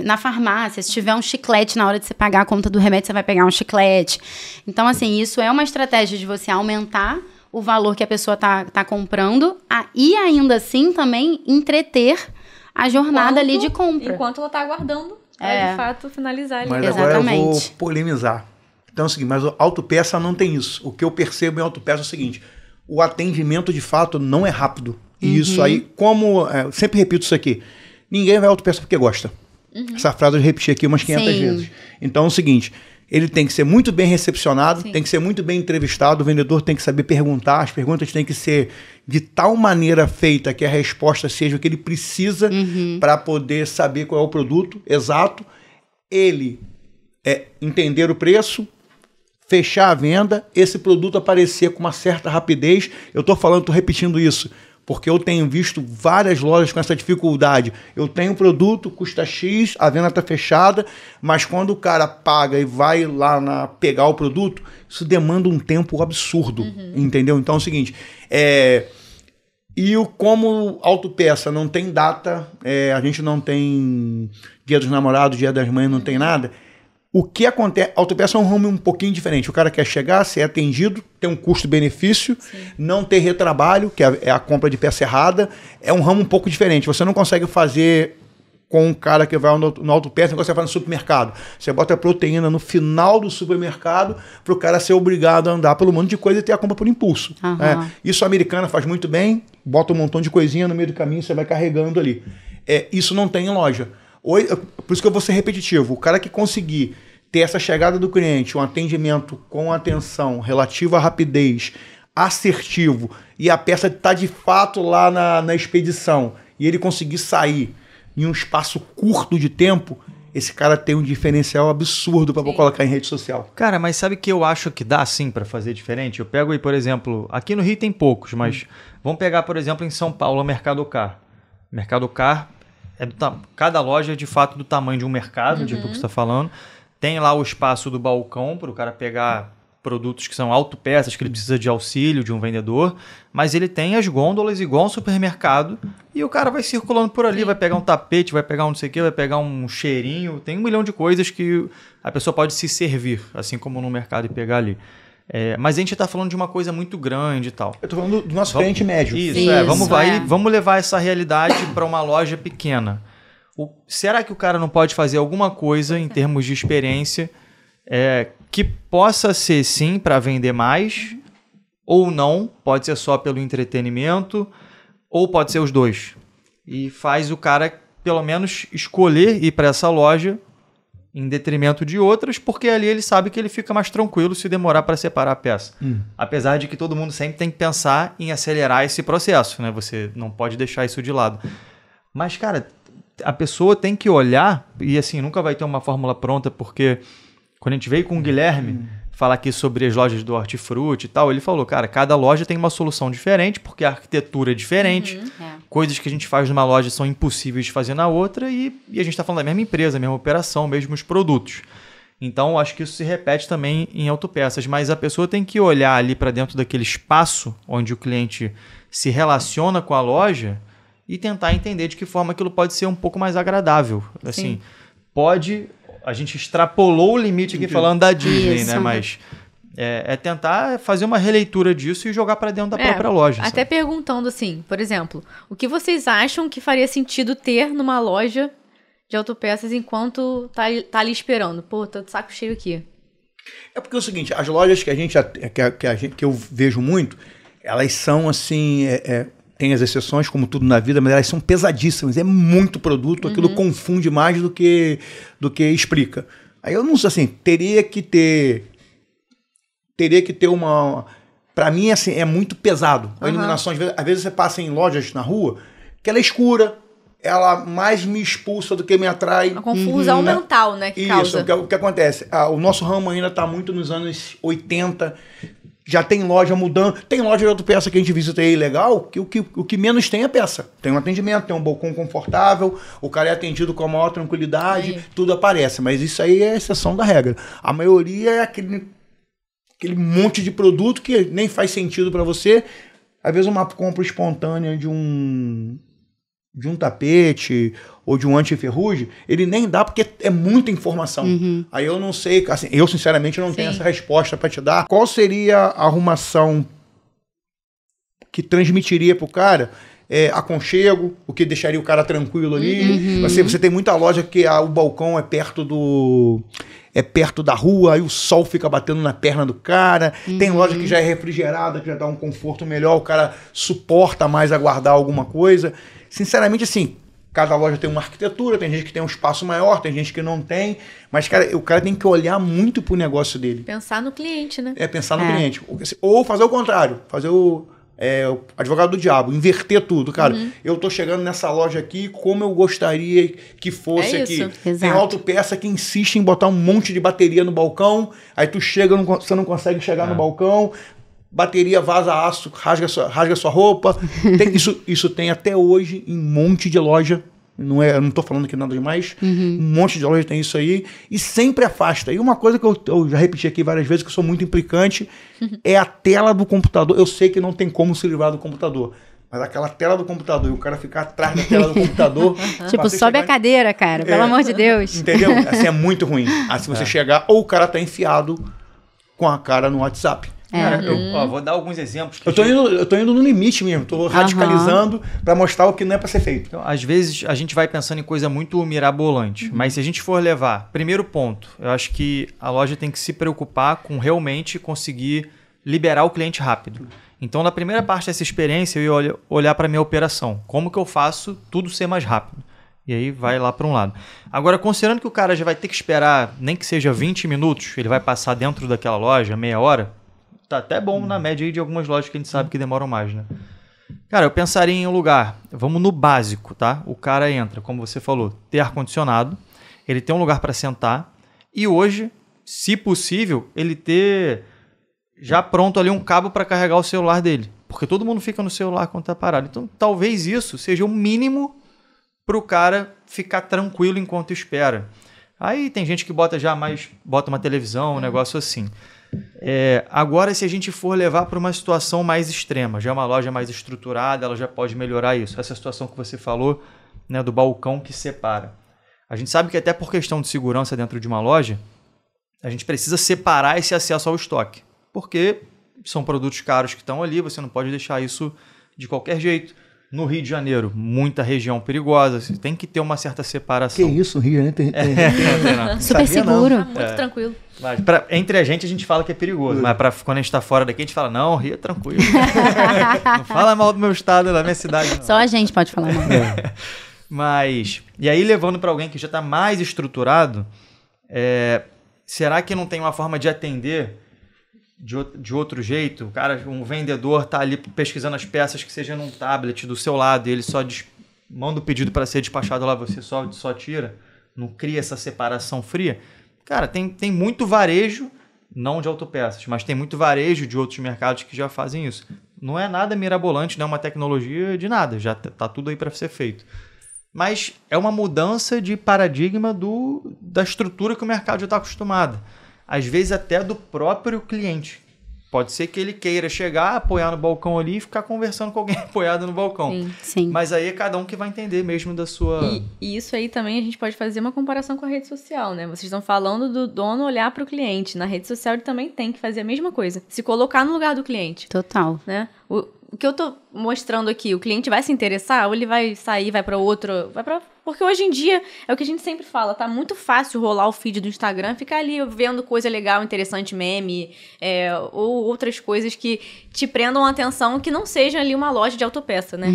na farmácia, se tiver um chiclete na hora de você pagar a conta do remédio, você vai pegar um chiclete. Então, assim, isso é uma estratégia de você aumentar o valor que a pessoa tá comprando e ainda assim também entreter a jornada ali de compra. Enquanto ela tá aguardando pra, de fato, finalizar ali. Mas agora eu vou polemizar. Então é o seguinte, mas a autopeça não tem isso. O que eu percebo em autopeça é o seguinte, o atendimento de fato não é rápido. E isso aí, eu sempre repito isso aqui, ninguém vai autopeça porque gosta. Essa frase eu repeti aqui umas 500 vezes. Então é o seguinte, ele tem que ser muito bem recepcionado, tem que ser muito bem entrevistado, o vendedor tem que saber perguntar, as perguntas têm que ser de tal maneira feita que a resposta seja o que ele precisa para poder saber qual é o produto exato, ele entender o preço, fechar a venda, esse produto aparecer com uma certa rapidez. Eu estou repetindo isso, Porque eu tenho visto várias lojas com essa dificuldade. Eu tenho produto, custa X, a venda está fechada, mas quando o cara paga e vai lá pegar o produto, isso demanda um tempo absurdo, entendeu? Então é o seguinte, como autopeça não tem data, a gente não tem Dia dos Namorados, Dia das Mães, não tem nada. O que acontece? Autopeça é um ramo um pouquinho diferente. O cara quer chegar, ser atendido, ter um custo-benefício, não ter retrabalho, que é a compra de peça errada. É um ramo um pouco diferente. Você não consegue fazer com um cara que vai no autopeça, igual você faz no supermercado. Você bota a proteína no final do supermercado para o cara ser obrigado a andar pelo mundo de coisa e ter a compra por impulso. Isso a americana faz muito bem, bota um montão de coisinha no meio do caminho, você vai carregando ali. Isso não tem em loja. Por isso que eu vou ser repetitivo. O cara que conseguir ter essa chegada do cliente, um atendimento com atenção, relativo à rapidez, assertivo, e a peça está de fato lá na expedição, e ele conseguir sair em um espaço curto de tempo, esse cara tem um diferencial absurdo para colocar em rede social. Cara, mas sabe que eu acho que dá sim para fazer diferente? Eu pego aí, por exemplo, aqui no Rio tem poucos, mas vamos pegar, por exemplo, em São Paulo, o Mercado Car. Mercado Car, cada loja é de fato do tamanho de um mercado, tipo o que você está falando. Tem lá o espaço do balcão para o cara pegar produtos que são autopeças, que ele precisa de auxílio de um vendedor, mas ele tem as gôndolas igual um supermercado e o cara vai circulando por ali, vai pegar um tapete, vai pegar um não sei o que, vai pegar um cheirinho, tem 1 milhão de coisas que a pessoa pode se servir, assim como no mercado, e pegar ali. Mas a gente está falando de uma coisa muito grande e tal. Eu estou falando do nosso cliente médio. Isso. Vamos levar essa realidade para uma loja pequena. Será que o cara não pode fazer alguma coisa em termos de experiência que possa ser sim para vender mais, ou não, pode ser só pelo entretenimento, ou pode ser os dois. E faz o cara, pelo menos, escolher ir para essa loja em detrimento de outras, porque ali ele sabe que ele fica mais tranquilo se demorar para separar a peça. Apesar de que todo mundo sempre tem que pensar em acelerar esse processo, né? Você não pode deixar isso de lado. Mas, cara, a pessoa tem que olhar, e assim, nunca vai ter uma fórmula pronta, porque quando a gente veio com o Guilherme falar aqui sobre as lojas do Hortifruti e tal, ele falou, cara, cada loja tem uma solução diferente, porque a arquitetura é diferente, coisas que a gente faz numa loja são impossíveis de fazer na outra, e a gente está falando da mesma empresa, mesma operação, mesmos produtos. Então, acho que isso se repete também em autopeças, mas a pessoa tem que olhar ali para dentro daquele espaço onde o cliente se relaciona com a loja e tentar entender de que forma aquilo pode ser um pouco mais agradável. Assim, a gente extrapolou o limite aqui falando da Disney, né? Mas tentar fazer uma releitura disso e jogar para dentro da própria loja. Até perguntando assim, por exemplo, o que vocês acham que faria sentido ter numa loja de autopeças enquanto tá ali esperando? Pô, tô de saco cheio aqui. É porque é o seguinte, as lojas que eu vejo muito, elas são assim... Tem as exceções, como tudo na vida, mas elas são pesadíssimas. É muito produto, aquilo confunde mais do que explica. Aí eu não sei, assim, teria que ter uma... Para mim, assim, é muito pesado. A iluminação, às vezes você passa em lojas na rua, que ela é escura, ela mais me expulsa do que me atrai. A confusão mental, né, que causa. Isso, o que acontece? O nosso ramo ainda está muito nos anos 80, já tem loja mudando. Tem loja de autopeça que a gente visita aí legal, que o que menos tem é peça. Tem um atendimento, tem um balcão confortável, o cara é atendido com a maior tranquilidade, tudo aparece. Mas isso aí é a exceção da regra. A maioria é aquele monte de produto que nem faz sentido para você. Às vezes uma compra espontânea de um tapete ou de um anti-ferrugem, ele nem dá porque é muita informação. Aí eu não sei, assim, eu sinceramente não tenho essa resposta para te dar. Qual seria a arrumação que transmitiria pro cara aconchego, o que deixaria o cara tranquilo ali? Você tem muita loja que o balcão é perto da rua, aí o sol fica batendo na perna do cara. Tem loja que já é refrigerada, que já dá um conforto melhor, o cara suporta mais aguardar alguma coisa. Sinceramente, assim, cada loja tem uma arquitetura, tem gente que tem um espaço maior, tem gente que não tem, mas, cara, o cara tem que olhar muito pro negócio dele. Pensar no cliente, né? Pensar no cliente. Ou fazer o contrário, fazer o advogado do diabo, inverter tudo, cara. Eu tô chegando nessa loja aqui, como eu gostaria que fosse aqui. Exato. Tem autopeça que insiste em botar um monte de bateria no balcão, aí tu chega, você não consegue chegar no balcão. bateria vaza aço, rasga sua roupa. Isso tem até hoje em um monte de loja. Eu não estou falando aqui nada demais. Um monte de loja tem isso aí. E sempre afasta. E uma coisa que eu já repeti aqui várias vezes, que eu sou muito implicante, é a tela do computador. Eu sei que não tem como se livrar do computador. Mas aquela tela do computador e o cara ficar atrás da tela do computador... Tipo, sobe a cadeira, cara. Pelo amor de Deus. Entendeu? Assim, é muito ruim. Se você chegar, ou o cara tá enfiado com a cara no WhatsApp. Cara, vou dar alguns exemplos. Eu tô indo no limite mesmo, tô radicalizando para mostrar o que não é para ser feito. Então, às vezes a gente vai pensando em coisa muito mirabolante, mas se a gente for levar, primeiro ponto, eu acho que a loja tem que se preocupar com realmente conseguir liberar o cliente rápido. Então, na primeira parte dessa experiência, eu ia olhar para a minha operação. Como que eu faço tudo ser mais rápido? E aí vai lá para um lado. Agora, considerando que o cara já vai ter que esperar, nem que seja 20 minutos, ele vai passar dentro daquela loja, meia hora, tá até bom na média aí de algumas lojas que a gente sabe que demoram mais, né? Cara, eu pensaria em um lugar, vamos no básico, tá? O cara entra, como você falou, ter ar-condicionado, ele tem um lugar para sentar e hoje, se possível, ele ter já pronto ali um cabo para carregar o celular dele. Porque todo mundo fica no celular quando tá parado. Então, talvez isso seja o mínimo para o cara ficar tranquilo enquanto espera. Aí tem gente que bota uma televisão, um negócio assim. Agora, se a gente for levar para uma situação mais extrema, já é uma loja mais estruturada, ela já pode melhorar isso. Essa situação que você falou, né, do balcão que separa. A gente sabe que até por questão de segurança dentro de uma loja, a gente precisa separar esse acesso ao estoque. Porque são produtos caros que estão ali, você não pode deixar isso de qualquer jeito. No Rio de Janeiro, muita região perigosa, você tem que ter uma certa separação. Que isso, Rio, né? Super seguro. Muito tranquilo. Mas entre a gente fala que é perigoso, mas quando a gente está fora daqui, a gente fala, não, Rio é tranquilo. Não fala mal do meu estado, da minha cidade. Não. Só a gente pode falar mal. Mas, e aí levando para alguém que já está mais estruturado, será que não tem uma forma de atender de outro jeito? O cara, um vendedor está ali pesquisando as peças que seja num tablet do seu lado e ele só manda o pedido para ser despachado lá, você só tira, não cria essa separação fria. Cara, tem muito varejo, não de autopeças, mas tem muito varejo de outros mercados que já fazem isso. Não é nada mirabolante, não é uma tecnologia de nada, já tá tudo aí para ser feito. Mas é uma mudança de paradigma da estrutura que o mercado já está acostumado. Às vezes até do próprio cliente. Pode ser que ele queira chegar, apoiar no balcão ali e ficar conversando com alguém apoiado no balcão. Sim. Mas aí é cada um que vai entender mesmo da sua... E isso aí também a gente pode fazer uma comparação com a rede social, né? Vocês estão falando do dono olhar para o cliente. Na rede social ele também tem que fazer a mesma coisa. Se colocar no lugar do cliente. Total. Né? O que eu tô mostrando aqui, o cliente vai se interessar ou ele vai sair, vai para outro... Porque hoje em dia, é o que a gente sempre fala, tá muito fácil rolar o feed do Instagram, ficar ali vendo coisa legal, interessante, meme, ou outras coisas que te prendam a atenção que não seja ali uma loja de autopeça, né?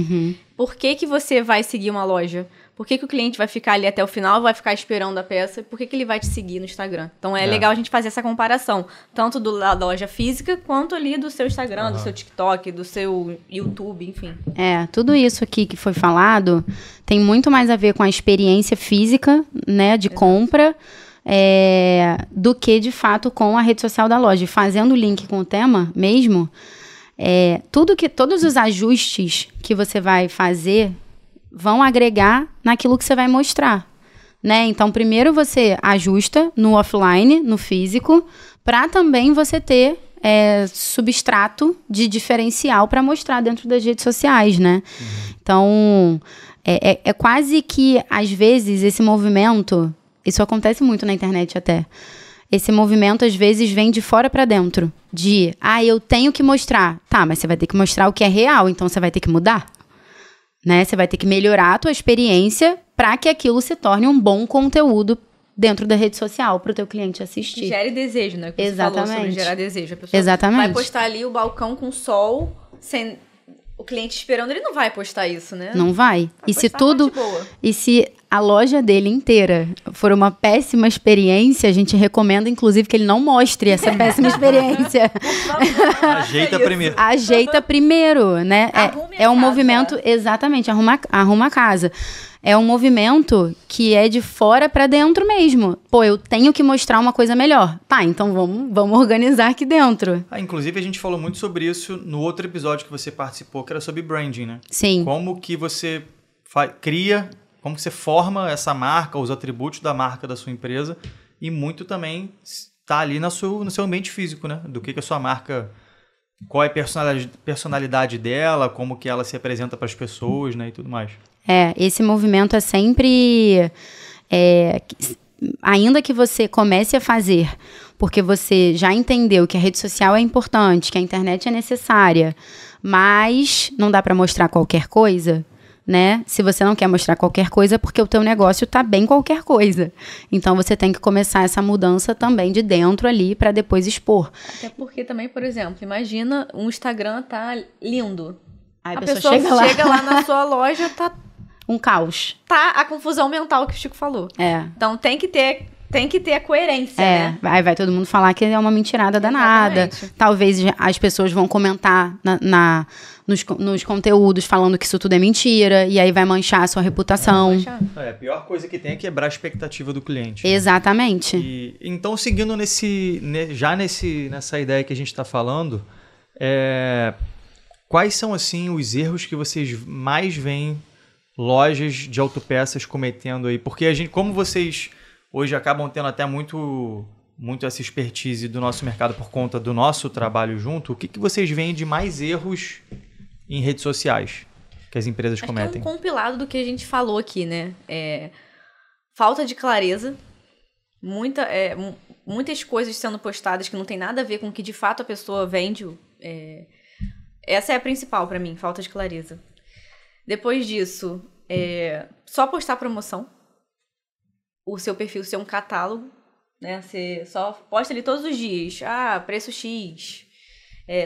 Por que você vai seguir uma loja? Por que o cliente vai ficar ali até o final, vai ficar esperando a peça? Por que ele vai te seguir no Instagram? Então, é legal a gente fazer essa comparação, tanto da loja física, quanto ali do seu Instagram, do seu TikTok, do seu YouTube, enfim. Tudo isso aqui que foi falado tem muito mais a ver com a experiência física, né, de compra, do que, de fato, com a rede social da loja. Fazendo o link com o tema mesmo, todos os ajustes que você vai fazer vão agregar naquilo que você vai mostrar, né? Então, primeiro você ajusta no offline, no físico, para também você ter substrato de diferencial para mostrar dentro das redes sociais, né? Então, é quase que, às vezes, esse movimento, isso acontece muito na internet até, esse movimento, às vezes, vem de fora para dentro, eu tenho que mostrar. Tá, mas você vai ter que mostrar o que é real, então você vai ter que mudar. Né? Você vai ter que melhorar a tua experiência para que aquilo se torne um bom conteúdo dentro da rede social para o teu cliente assistir. Gere desejo, né? Que você falou sobre gerar desejo. A pessoa Exatamente. Vai postar ali o balcão com sol, sem o cliente esperando, ele não vai postar isso, né? Não vai. E se a loja dele inteira for uma péssima experiência, a gente recomenda, inclusive, que ele não mostre essa péssima experiência. Ajeita primeiro. Ajeita primeiro, né? É um movimento, exatamente, arruma a casa. É um movimento que é de fora para dentro mesmo. Pô, eu tenho que mostrar uma coisa melhor. Tá, então vamos organizar aqui dentro. Inclusive, a gente falou muito sobre isso no outro episódio que você participou, que era sobre branding, né? Sim. Como que você cria, como que você forma essa marca, os atributos da marca da sua empresa, e muito também está ali no seu ambiente físico, né? Do que a sua marca, qual é a personalidade dela, como que ela se apresenta para as pessoas, né? E tudo mais. Esse movimento é sempre... ainda que você comece a fazer, porque você já entendeu que a rede social é importante, que a internet é necessária, mas não dá para mostrar qualquer coisa, né? Se você não quer mostrar qualquer coisa, é porque o teu negócio tá bem qualquer coisa. Então, você tem que começar essa mudança também de dentro ali para depois expor. Até porque também, por exemplo, imagina um Instagram tá lindo. Aí a pessoa chega lá na sua loja, tá um caos. Tá a confusão mental que o Chico falou. Então tem que ter a coerência, né? Vai todo mundo falar que é uma mentirada danada. Talvez as pessoas vão comentar nos conteúdos falando que isso tudo é mentira, e aí vai manchar a sua reputação. A pior coisa que tem é quebrar a expectativa do cliente. Exatamente. Então, seguindo nessa ideia que a gente está falando, quais são, assim, os erros que vocês mais veem lojas de autopeças cometendo aí? Porque como vocês hoje acabam tendo até muito essa expertise do nosso mercado por conta do nosso trabalho junto, o que vocês veem de mais erros em redes sociais que as empresas cometem? É um compilado do que a gente falou aqui, né? Falta de clareza, muitas coisas sendo postadas que não tem nada a ver com o que de fato a pessoa vende. Essa é a principal para mim, falta de clareza. Depois disso, só postar promoção. O seu perfil ser um catálogo, né? Você só posta ali todos os dias. Preço X.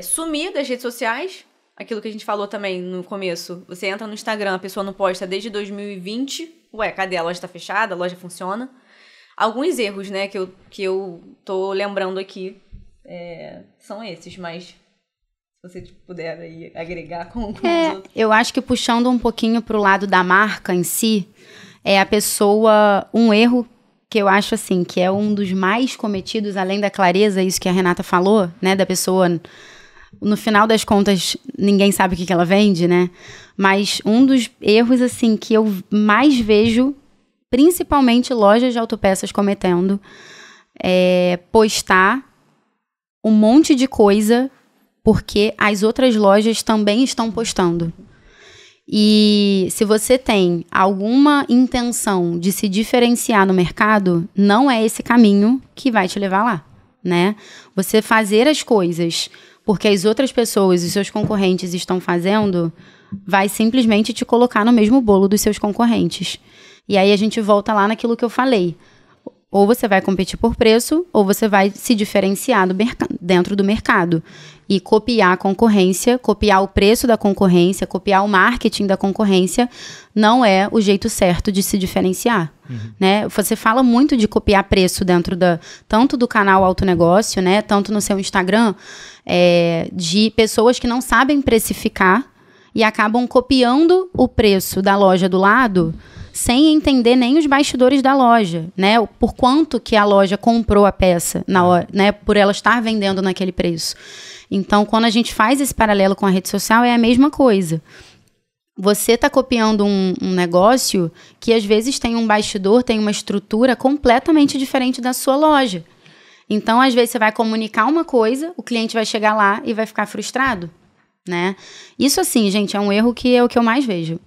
Sumir das redes sociais. Aquilo que a gente falou também no começo. Você entra no Instagram, a pessoa não posta desde 2020. Cadê? A loja tá fechada? A loja funciona? Alguns erros, né, que eu tô lembrando aqui são esses, mas se você puder aí agregar com os outros. Eu acho que puxando um pouquinho pro lado da marca em si, a pessoa, um erro que eu acho assim, que é um dos mais cometidos, além da clareza, isso que a Renata falou, né, da pessoa, no final das contas, ninguém sabe o que ela vende, né, mas um dos erros, assim, que eu mais vejo, principalmente lojas de autopeças cometendo, é postar um monte de coisa porque as outras lojas também estão postando. E se você tem alguma intenção de se diferenciar no mercado, não é esse caminho que vai te levar lá, né? Você fazer as coisas porque as outras pessoas e seus concorrentes estão fazendo, vai simplesmente te colocar no mesmo bolo dos seus concorrentes. E aí a gente volta lá naquilo que eu falei. Ou você vai competir por preço, ou você vai se diferenciar dentro do mercado. E copiar a concorrência, copiar o preço da concorrência, copiar o marketing da concorrência, não é o jeito certo de se diferenciar. Né? Você fala muito de copiar preço dentro tanto do canal Autonegócio, né? Tanto no seu Instagram, de pessoas que não sabem precificar e acabam copiando o preço da loja do lado sem entender nem os bastidores da loja, né? Por quanto que a loja comprou a peça na hora, né? Por ela estar vendendo naquele preço. Então, quando a gente faz esse paralelo com a rede social, é a mesma coisa. Você está copiando um negócio que às vezes tem um bastidor, tem uma estrutura completamente diferente da sua loja. Então, às vezes você vai comunicar uma coisa, o cliente vai chegar lá e vai ficar frustrado, né? Isso, assim, gente, é um erro que é o que eu mais vejo.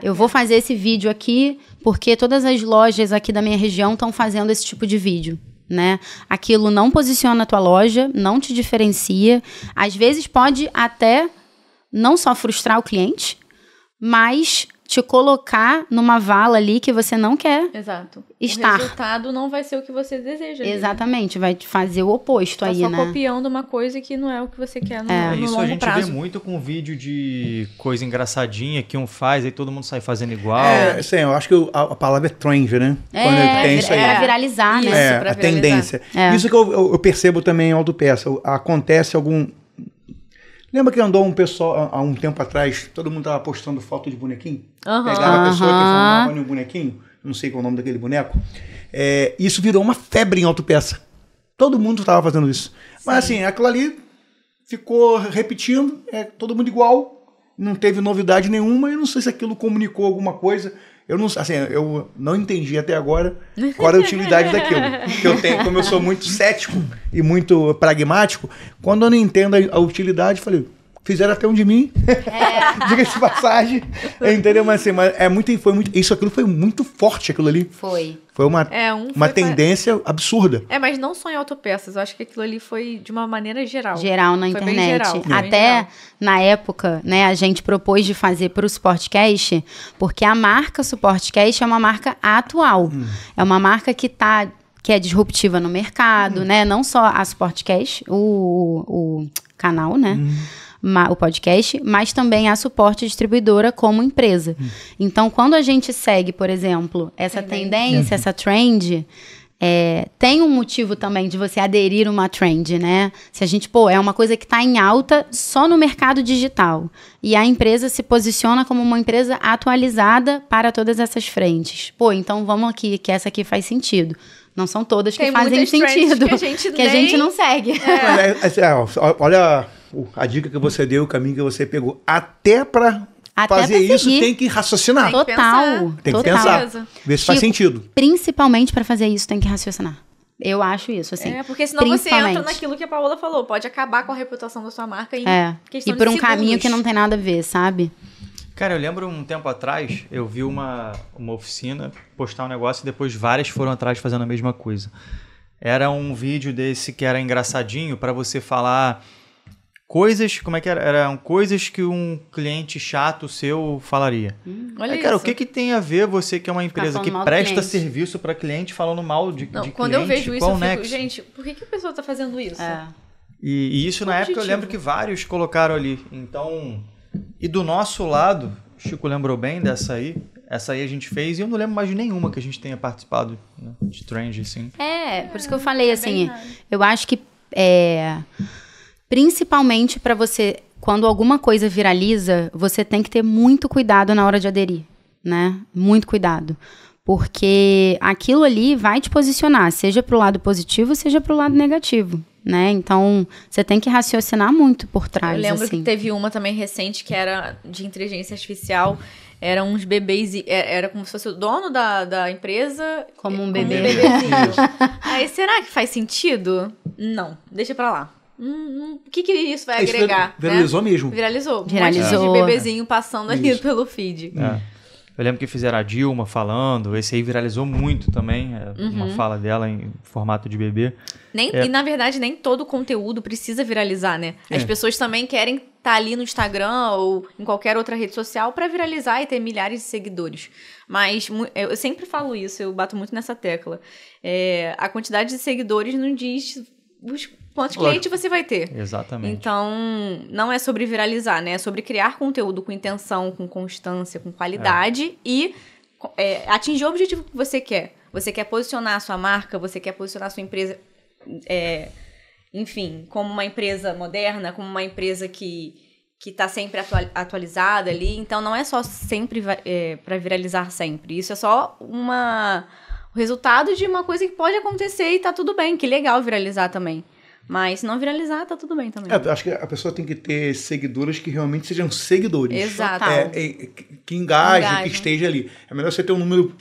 Eu vou fazer esse vídeo aqui porque todas as lojas aqui da minha região estão fazendo esse tipo de vídeo, né? Aquilo não posiciona a tua loja, não te diferencia. Às vezes pode até não só frustrar o cliente, mas te colocar numa vala ali que você não quer estar. O resultado não vai ser o que você deseja. Exatamente, vai te fazer o oposto aí, né? Tá só copiando uma coisa que não é o que você quer no longo prazo. Isso a gente vê muito com vídeo de coisa engraçadinha que um faz, aí todo mundo sai fazendo igual. Sim, eu acho que a palavra é trend, né? Quando tem isso aí. Pra viralizar, isso, né? pra a viralizar. tendência. Isso que eu percebo também em autopeça. Acontece Lembra que andou um pessoal há um tempo atrás, todo mundo tava postando foto de bonequinho? Aham. Pegava a pessoa e transformava em um bonequinho, não sei qual é o nome daquele boneco. Isso virou uma febre em autopeça. Todo mundo tava fazendo isso. Mas assim, aquilo ali ficou repetindo, todo mundo igual, não teve novidade nenhuma, e não sei se aquilo comunicou alguma coisa. Eu não entendi até agora qual era a utilidade daquilo. Que eu tenho, como eu sou muito cético e muito pragmático, quando eu não entendo a utilidade, falei, fizeram até um de mim. Diga-se de passagem. Entendeu? Mas assim, aquilo foi muito forte, aquilo ali. Foi uma tendência absurda. Mas não só em autopeças. Eu acho que aquilo ali foi de uma maneira geral. Geral na foi internet. Bem geral, Até na época, né, a gente propôs de fazer para o Supportcast, porque a marca Supportcast é uma marca atual. É uma marca que é disruptiva no mercado, né? Não só a Supportcast, o canal, né? O podcast, mas também a Suporte Distribuidora como empresa. Então, quando a gente segue, por exemplo, essa tendência, essa trend, tem um motivo também de você aderir a uma trend, né? Se a gente, é uma coisa que está em alta só no mercado digital. E a empresa se posiciona como uma empresa atualizada para todas essas frentes. Então vamos aqui, que essa aqui faz sentido. Não são todas que fazem sentido, que a gente não segue. Olha a dica que você deu, o caminho que você pegou. Até para fazer isso, tem que raciocinar. Tem que pensar. Ver se faz sentido. Principalmente para fazer isso, tem que raciocinar. Eu acho isso, assim. Porque senão você entra naquilo que a Paola falou. Pode acabar com a reputação da sua marca em questão de por um caminho que não tem nada a ver, sabe? Cara, eu lembro um tempo atrás, eu vi uma oficina postar um negócio e depois várias foram atrás fazendo a mesma coisa. Era um vídeo desse que era engraçadinho para você falar coisas, como é que era? Eram coisas que um cliente chato seu falaria. Olha aí, cara, isso. O que tem a ver você que é uma empresa que presta serviço para cliente falando mal de cliente? Quando eu vejo isso, eu fico, gente, por que a pessoa tá fazendo isso? E isso na época eu lembro que vários colocaram ali. Então, e do nosso lado, o Chico lembrou bem dessa aí. Essa aí a gente fez e eu não lembro mais de nenhuma que a gente tenha participado, né, de trend, assim. Por isso que eu falei, assim, eu acho que principalmente para você, quando alguma coisa viraliza, você tem que ter muito cuidado na hora de aderir, né? Muito cuidado. Porque aquilo ali vai te posicionar, seja pro lado positivo, seja pro lado negativo, né? Então, você tem que raciocinar muito por trás, Eu lembro assim. que teve uma também recente que era de inteligência artificial. Eram uns bebês, era como se fosse o dono da empresa. Como um bebê. bebezinho. Aí, será que faz sentido? Não, deixa pra lá. O que isso vai agregar? Viralizou, né? Mesmo. Viralizou. Um Viralizou. monte de bebezinho passando ali pelo feed. Eu lembro que fizeram a Dilma falando, esse aí viralizou muito também, uma fala dela em formato de bebê. E, na verdade, nem todo conteúdo precisa viralizar, né? As pessoas também querem estar ali no Instagram ou em qualquer outra rede social para viralizar e ter milhares de seguidores. Mas eu sempre falo isso, eu bato muito nessa tecla. A quantidade de seguidores não diz quantos clientes você vai ter. Exatamente. Então, não é sobre viralizar, né? É sobre criar conteúdo com intenção, com constância, com qualidade e atingir o objetivo que você quer. Você quer posicionar a sua marca, você quer posicionar a sua empresa, enfim, como uma empresa moderna, como uma empresa que está sempre atualizada ali. Então, não é só sempre para viralizar sempre. Isso é só o resultado de uma coisa que pode acontecer e tá tudo bem. Que legal viralizar também. Mas se não viralizar, tá tudo bem também. Acho que a pessoa tem que ter seguidores que realmente sejam seguidores. Exato. Que engajem, que esteja ali. É melhor você ter um número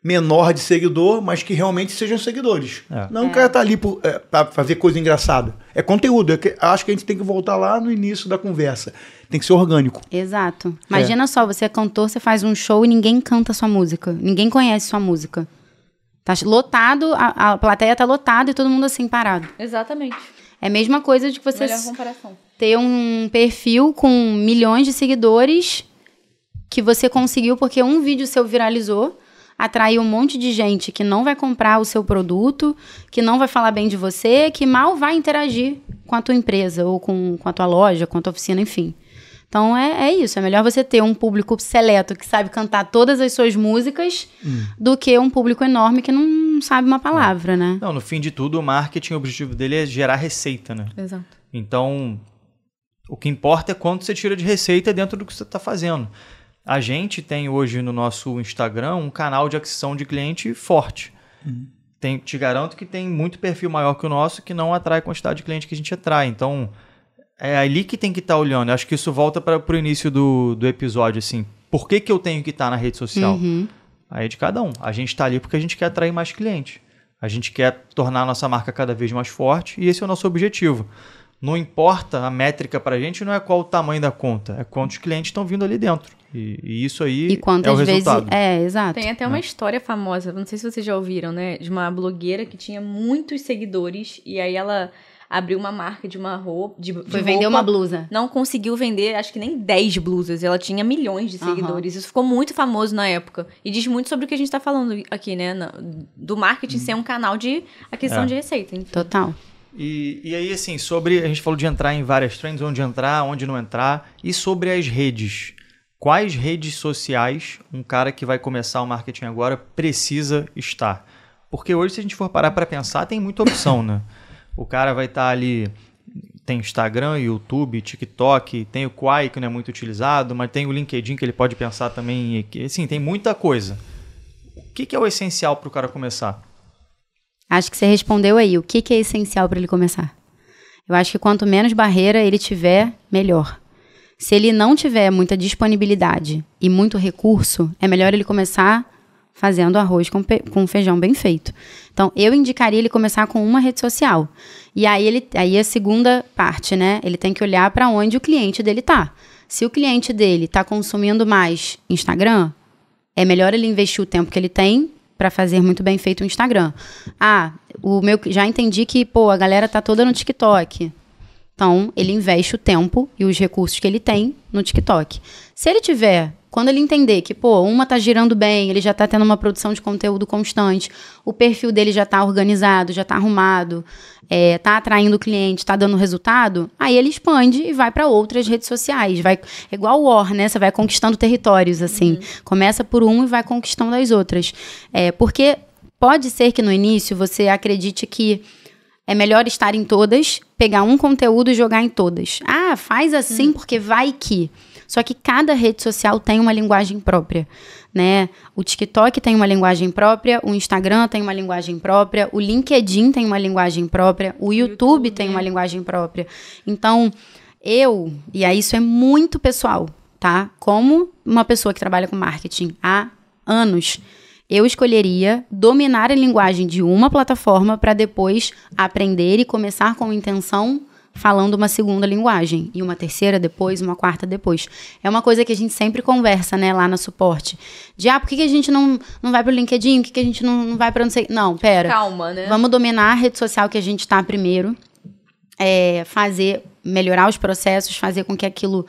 menor de seguidor, mas que realmente sejam seguidores. Não o cara tá ali para fazer coisa engraçada. É conteúdo. Acho que a gente tem que voltar lá no início da conversa. Tem que ser orgânico. Exato. Imagina só, você é cantor, você faz um show e ninguém canta a sua música. Ninguém conhece sua música. Tá lotado, a plateia tá lotada e todo mundo assim parado. Exatamente. É a mesma coisa de você ter um perfil com milhões de seguidores que você conseguiu porque um vídeo seu viralizou, atraiu um monte de gente que não vai comprar o seu produto, que não vai falar bem de você, que mal vai interagir com a tua empresa ou com a tua loja, com a tua oficina, enfim. Então, é isso. É melhor você ter um público seleto que sabe cantar todas as suas músicas do que um público enorme que não sabe uma palavra, né? Não, no fim de tudo, o marketing, o objetivo dele é gerar receita, né? Exato. Então, O que importa é quanto você tira de receita dentro do que você está fazendo. A gente tem hoje no nosso Instagram um canal de aquisição de cliente forte. Te garanto que tem muito perfil maior que o nosso que não atrai a quantidade de cliente que a gente atrai. Então, é ali que tem que estar olhando. Eu acho que isso volta para o início do episódio. Assim, por que eu tenho que estar na rede social? Aí é de cada um. A gente está ali porque a gente quer atrair mais clientes. A gente quer tornar a nossa marca cada vez mais forte e esse é o nosso objetivo. Não importa, a métrica para a gente não é qual o tamanho da conta, é quantos clientes estão vindo ali dentro. E isso aí é o resultado. Exato. Tem até uma história famosa, não sei se vocês já ouviram, né? De uma blogueira que tinha muitos seguidores e aí ela abriu uma marca de uma roupa. Foi vender uma blusa. Não conseguiu vender, acho que nem 10 blusas. Ela tinha milhões de seguidores. Isso ficou muito famoso na época. E diz muito sobre o que a gente tá falando aqui, né? Do marketing ser um canal de aquisição de receita. Enfim. Total. E aí, assim, a gente falou de entrar em várias trends, onde entrar, onde não entrar. E sobre as redes. Quais redes sociais um cara que vai começar o marketing agora precisa estar? Porque hoje, se a gente for parar para pensar, tem muita opção, né? O cara vai estar ali, tem Instagram, YouTube, TikTok, tem o Quai, que não é muito utilizado, mas tem o LinkedIn, que ele pode pensar também. Assim, tem muita coisa. O que é o essencial para o cara começar? Acho que você respondeu aí. O que é essencial para ele começar? Eu acho que quanto menos barreira ele tiver, melhor. Se ele não tiver muita disponibilidade e muito recurso, é melhor ele começar fazendo arroz com feijão bem feito. Então, eu indicaria ele começar com uma rede social. E aí a segunda parte, né? Ele tem que olhar para onde o cliente dele tá. Se o cliente dele tá consumindo mais Instagram, é melhor ele investir o tempo que ele tem para fazer muito bem feito o Instagram. Já entendi que, a galera tá toda no TikTok. Então, ele investe o tempo e os recursos que ele tem no TikTok. Se ele tiver, quando ele entender que, uma tá girando bem, ele já tá tendo uma produção de conteúdo constante, o perfil dele já tá organizado, já tá arrumado, tá atraindo o cliente, tá dando resultado, aí ele expande e vai para outras redes sociais. É igual o War, né? Você vai conquistando territórios, assim. Começa por um e vai conquistando as outras. Porque pode ser que no início você acredite que é melhor estar em todas, pegar um conteúdo e jogar em todas. Faz assim porque vai que... Só que cada rede social tem uma linguagem própria, né? O TikTok tem uma linguagem própria, o Instagram tem uma linguagem própria, o LinkedIn tem uma linguagem própria, o YouTube tem uma linguagem própria. Então, e aí isso é muito pessoal, tá? Como uma pessoa que trabalha com marketing há anos, eu escolheria dominar a linguagem de uma plataforma para depois aprender e começar com intenção falando uma segunda linguagem, e uma terceira depois, uma quarta depois. É uma coisa que a gente sempre conversa, né, lá no suporte. Por que a gente não vai pro LinkedIn? Por que a gente não vai para não sei... Não, pera. Calma, né? Vamos dominar a rede social que a gente tá primeiro, melhorar os processos, fazer com que aquilo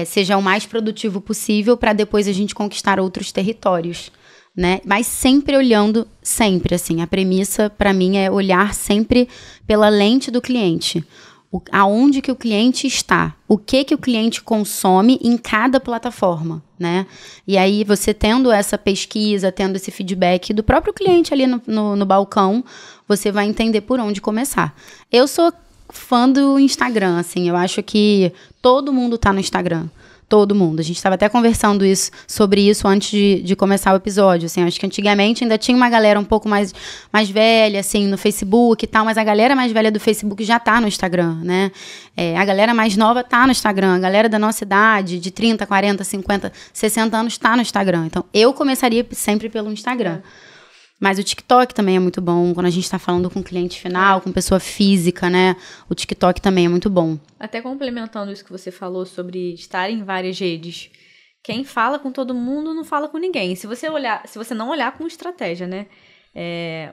seja o mais produtivo possível para depois a gente conquistar outros territórios, né? Mas sempre olhando, assim, a premissa para mim é olhar sempre pela lente do cliente. Aonde que o cliente está, o que o cliente consome em cada plataforma, né? E aí você tendo essa pesquisa, tendo esse feedback do próprio cliente ali no balcão, você vai entender por onde começar. Eu sou fã do Instagram, assim, eu acho que todo mundo tá no Instagram. Todo mundo. A gente estava até conversando sobre isso antes de começar o episódio. Assim, acho que antigamente ainda tinha uma galera um pouco mais velha, assim, no Facebook e tal, mas a galera mais velha do Facebook já tá no Instagram, né? A galera mais nova tá no Instagram. A galera da nossa idade, de 30, 40, 50, 60 anos, tá no Instagram. Então, eu começaria sempre pelo Instagram. Mas o TikTok também é muito bom, quando a gente está falando com cliente final, com pessoa física, né? O TikTok também é muito bom. Até complementando isso que você falou sobre estar em várias redes, quem fala com todo mundo não fala com ninguém. Se você não olhar com estratégia, né?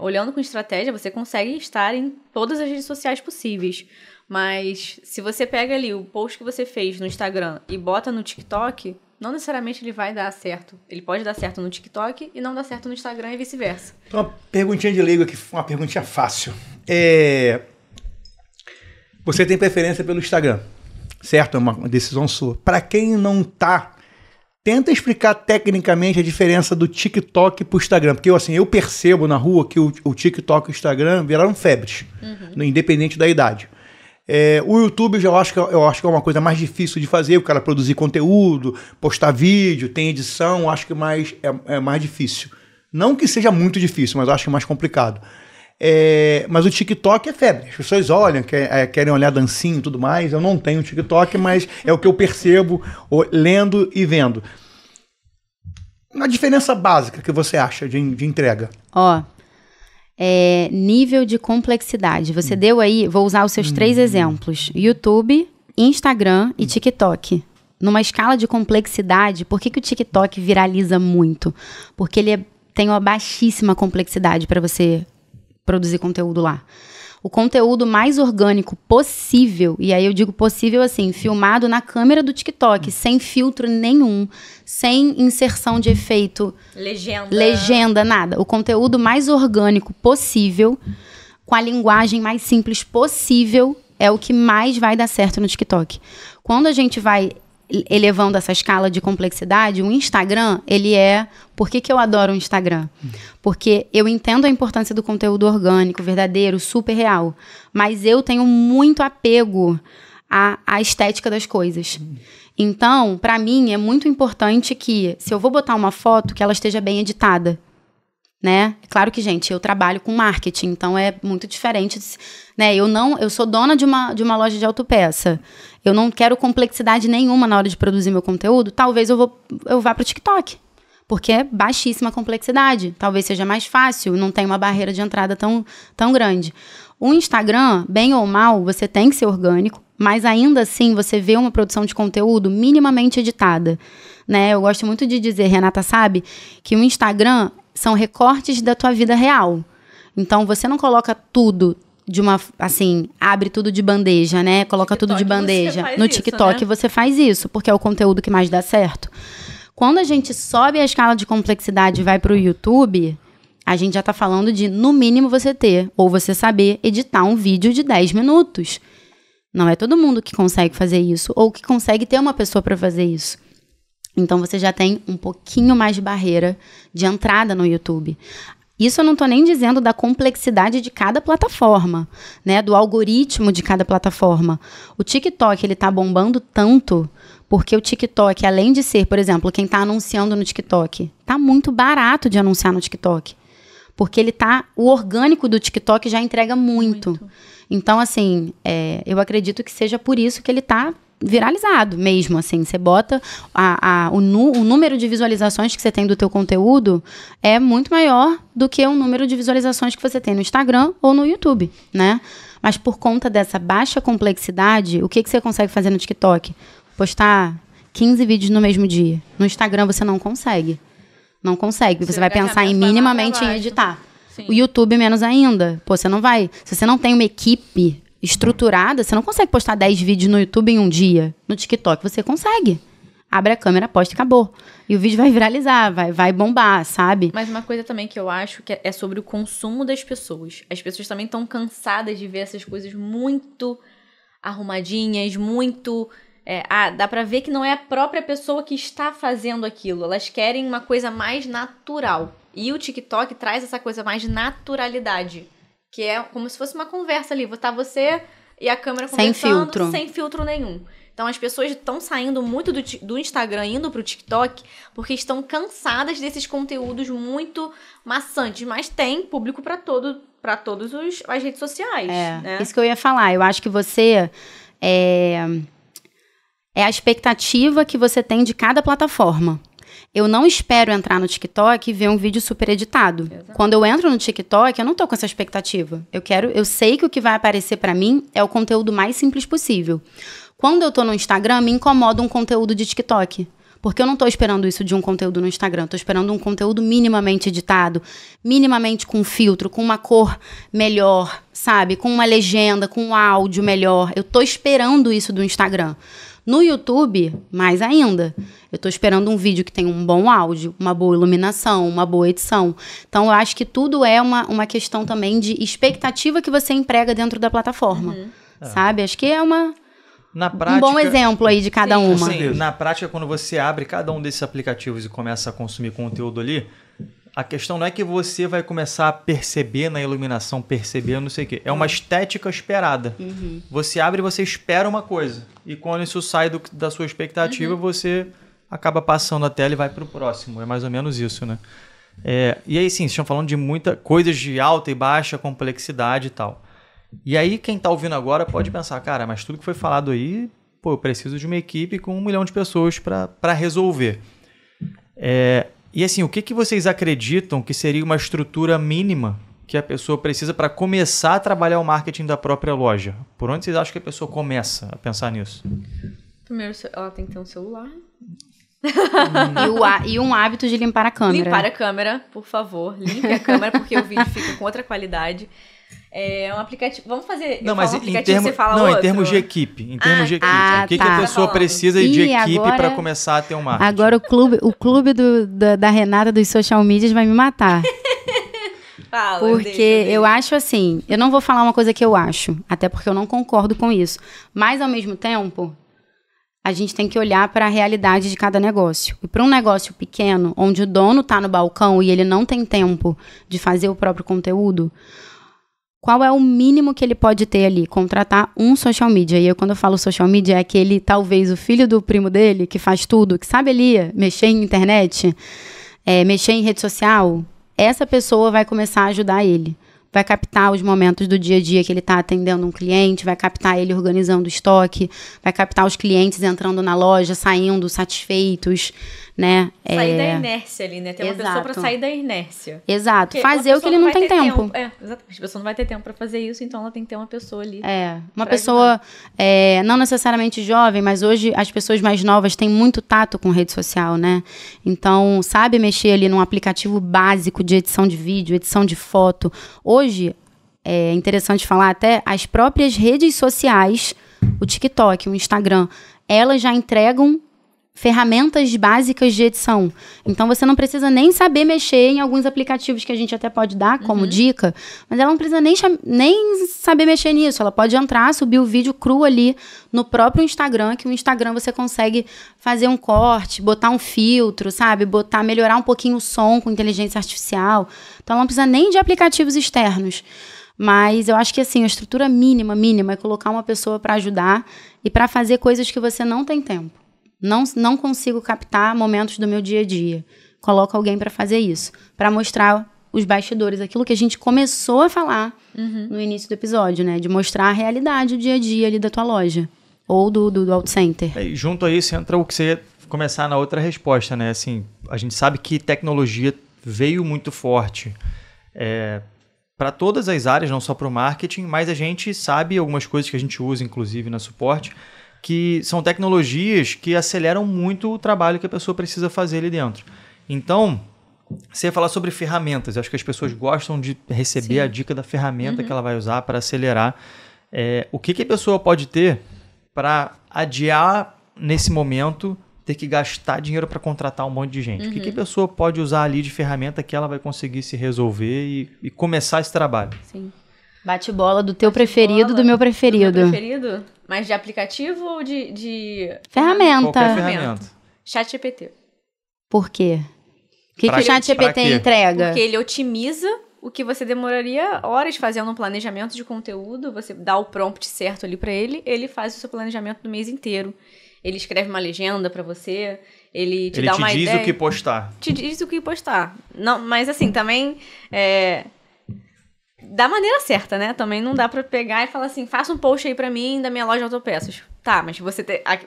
Olhando com estratégia, você consegue estar em todas as redes sociais possíveis. Mas se você pega ali o post que você fez no Instagram e bota no TikTok, não necessariamente ele vai dar certo. Ele pode dar certo no TikTok e não dar certo no Instagram e vice-versa. Então, uma perguntinha de leigo aqui, uma perguntinha fácil. Você tem preferência pelo Instagram, certo? É uma decisão sua. Para quem não tá, tenta explicar tecnicamente a diferença do TikTok pro Instagram. Porque eu percebo na rua que o TikTok e o Instagram viraram febres, independente da idade. O YouTube eu acho que é uma coisa mais difícil de fazer, o cara produzir conteúdo, postar vídeo, tem edição, acho que é mais difícil. Não que seja muito difícil, mas eu acho que é mais complicado. Mas o TikTok é febre. As pessoas olham, querem olhar dancinha e tudo mais. Eu não tenho TikTok, mas é o que eu percebo lendo e vendo. Uma diferença básica que você acha de entrega? Nível de complexidade. Você deu aí, vou usar os seus 3 exemplos. YouTube, Instagram e TikTok. Numa escala de complexidade, por que o TikTok viraliza muito? Porque ele tem uma baixíssima complexidade para você produzir conteúdo lá. O conteúdo mais orgânico possível, e aí eu digo possível assim, filmado na câmera do TikTok, sem filtro nenhum, sem inserção de efeito, legenda, nada. O conteúdo mais orgânico possível, com a linguagem mais simples possível, é o que mais vai dar certo no TikTok. Quando a gente vai elevando essa escala de complexidade, o Instagram, ele é... Por que eu adoro o Instagram? Porque eu entendo a importância do conteúdo orgânico, verdadeiro, super real. Mas eu tenho muito apego à estética das coisas. Então, para mim, é muito importante que, se eu vou botar uma foto, que ela esteja bem editada. Né? Claro que, gente, eu trabalho com marketing, então é muito diferente, né? Eu sou dona de uma loja de autopeça. Eu não quero complexidade nenhuma na hora de produzir meu conteúdo. Talvez eu vá para o TikTok, porque é baixíssima complexidade. Talvez seja mais fácil, não tem uma barreira de entrada tão grande. O Instagram, bem ou mal, você tem que ser orgânico, mas ainda assim você vê uma produção de conteúdo minimamente editada. Né? Eu gosto muito de dizer, Renata sabe, que o Instagram são recortes da tua vida real. Então, você não coloca tudo abre tudo de bandeja, né? Coloca tudo de bandeja. No TikTok você faz isso, porque é o conteúdo que mais dá certo. Quando a gente sobe a escala de complexidade e vai para o YouTube, a gente já está falando de, no mínimo, você saber editar um vídeo de 10 minutos. Não é todo mundo que consegue fazer isso, ou que consegue ter uma pessoa para fazer isso. Então, você já tem um pouquinho mais de barreira de entrada no YouTube. Isso eu não estou nem dizendo da complexidade de cada plataforma, né? Do algoritmo de cada plataforma. O TikTok, ele está bombando tanto porque o TikTok, além de ser, por exemplo, quem está anunciando no TikTok, está muito barato de anunciar no TikTok. Porque o orgânico do TikTok já entrega muito. Então, assim, eu acredito que seja por isso que ele está viralizado mesmo, assim, você bota o número de visualizações que você tem do teu conteúdo é muito maior do que o número de visualizações que você tem no Instagram ou no YouTube, né? Mas por conta dessa baixa complexidade, o que você consegue fazer no TikTok? Postar 15 vídeos no mesmo dia. No Instagram você não consegue. Não consegue, você vai pensar minimamente em editar. Sim. O YouTube menos ainda. Você não vai... Se você não tem uma equipe estruturada, você não consegue postar 10 vídeos no YouTube em um dia. No TikTok você consegue. Abre a câmera, posta e acabou. E o vídeo vai viralizar, vai bombar, sabe? Mas uma coisa também que eu acho que é sobre o consumo das pessoas. As pessoas também estão cansadas de ver essas coisas muito arrumadinhas, muito... dá pra ver que não é a própria pessoa que está fazendo aquilo. Elas querem uma coisa mais natural. E o TikTok traz essa coisa mais de naturalidade. Que é como se fosse uma conversa ali. Tá você e a câmera conversando sem filtro nenhum. Então, as pessoas estão saindo muito do Instagram, indo pro TikTok, porque estão cansadas desses conteúdos muito maçantes. Mas tem público para todas as redes sociais. Né? Isso que eu ia falar. Eu acho que você... É a expectativa que você tem de cada plataforma. Eu não espero entrar no TikTok e ver um vídeo super editado. Exato. Quando eu entro no TikTok, eu não tô com essa expectativa. Eu sei que o que vai aparecer pra mim é o conteúdo mais simples possível. Quando eu tô no Instagram, me incomoda um conteúdo de TikTok. Porque eu não tô esperando isso de um conteúdo no Instagram. Tô esperando um conteúdo minimamente editado, minimamente com filtro, com uma cor melhor, sabe? Com uma legenda, com um áudio melhor. Eu tô esperando isso do Instagram. No YouTube, mais ainda. Eu tô esperando um vídeo que tem um bom áudio, uma boa iluminação, uma boa edição. Então, eu acho que tudo é uma questão também de expectativa que você emprega dentro da plataforma. Sabe? Acho que é um bom exemplo aí de cada uma. Assim, na prática, quando você abre cada um desses aplicativos e começa a consumir conteúdo ali, A questão não é que você vai começar a perceber na iluminação, perceber não sei o quê. É uma estética esperada. Você abre e você espera uma coisa. E quando isso sai da sua expectativa, você acaba passando a tela e vai para o próximo. É mais ou menos isso, né? E aí, sim, vocês estão falando de muitas coisas de alta e baixa complexidade e tal. E aí, quem está ouvindo agora pode pensar, cara, mas tudo que foi falado aí, pô, eu preciso de uma equipe com 1 milhão de pessoas para resolver. E assim, o que vocês acreditam que seria uma estrutura mínima que a pessoa precisa para começar a trabalhar o marketing da própria loja? Por onde vocês acham que a pessoa começa a pensar nisso? Primeiro, ela tem que ter um celular. E um hábito de limpar a câmera. Limpar a câmera, por favor. Limpe a câmera, porque o vídeo fica com outra qualidade. É um aplicativo... Vamos fazer... Não, mas em termos de equipe. Em termos de equipe. O que a pessoa precisa de equipe para começar a ter um marketing? Agora o clube da Renata dos social medias vai me matar. Fala, porque eu acho assim... Eu não vou falar uma coisa que eu acho. Até porque eu não concordo com isso. Mas, ao mesmo tempo... A gente tem que olhar para a realidade de cada negócio. E para um negócio pequeno, onde o dono está no balcão e ele não tem tempo de fazer o próprio conteúdo... Qual é o mínimo que ele pode ter ali? Contratar um social media. E eu, quando eu falo social media, é aquele, talvez, o filho do primo dele, que faz tudo, que sabe ali mexer em internet, mexer em rede social. Essa pessoa vai começar a ajudar ele. Vai captar os momentos do dia a dia que ele está atendendo um cliente, vai captar ele organizando o estoque, vai captar os clientes entrando na loja, saindo satisfeitos, né? Sair da inércia ali, né? Ter uma pessoa para sair da inércia. Exato. Porque fazer o que ele não tem tempo. Exatamente. A pessoa não vai ter tempo para fazer isso, então ela tem que ter uma pessoa ali. Uma pessoa, não necessariamente jovem, mas hoje as pessoas mais novas têm muito tato com rede social, né? Então, sabe mexer ali num aplicativo básico de edição de vídeo, edição de foto. Hoje, é interessante falar até, as próprias redes sociais, o TikTok, o Instagram, elas já entregam ferramentas básicas de edição. Então, você não precisa nem saber mexer em alguns aplicativos que a gente até pode dar como dica, mas ela não precisa nem saber mexer nisso. Ela pode entrar, subir o vídeo cru ali no próprio Instagram, que o Instagram você consegue fazer um corte, botar um filtro, sabe? Melhorar um pouquinho o som com inteligência artificial. Então, ela não precisa nem de aplicativos externos. Mas eu acho que, assim, a estrutura mínima é colocar uma pessoa para ajudar e para fazer coisas que você não tem tempo. Não consigo captar momentos do meu dia a dia. Coloco alguém para fazer isso. Para mostrar os bastidores. Aquilo que a gente começou a falar no início do episódio, né? De mostrar a realidade, o dia a dia ali da tua loja. Ou do Auto Center. E junto a isso entra o que você ia começar na outra resposta, né? Assim, a gente sabe que tecnologia veio muito forte para todas as áreas, não só para o marketing, mas a gente sabe algumas coisas que a gente usa, inclusive, na suporte, que são tecnologias que aceleram muito o trabalho que a pessoa precisa fazer ali dentro. Então, você ia falar sobre ferramentas. Eu acho que as pessoas gostam de receber a dica da ferramenta que ela vai usar para acelerar. O que a pessoa pode ter para adiar, nesse momento, ter que gastar dinheiro para contratar um monte de gente? O que a pessoa pode usar ali de ferramenta que ela vai conseguir se resolver e começar esse trabalho? Sim. Bate bola do teu preferido, do meu preferido. Do meu preferido? Mas de aplicativo ou de... Ferramenta. Qualquer ferramenta. ChatGPT. Por quê? O que o ChatGPT entrega? Porque ele otimiza o que você demoraria horas fazendo um planejamento de conteúdo. Você dá o prompt certo ali pra ele, ele faz o seu planejamento do mês inteiro. Ele escreve uma legenda pra você, ele te dá uma ideia. Ele te diz o que postar. Te diz o que postar. Não, mas assim, também... da maneira certa, né? Também não dá pra pegar e falar assim, faça um post aí pra mim da minha loja de autopeças. Tá, mas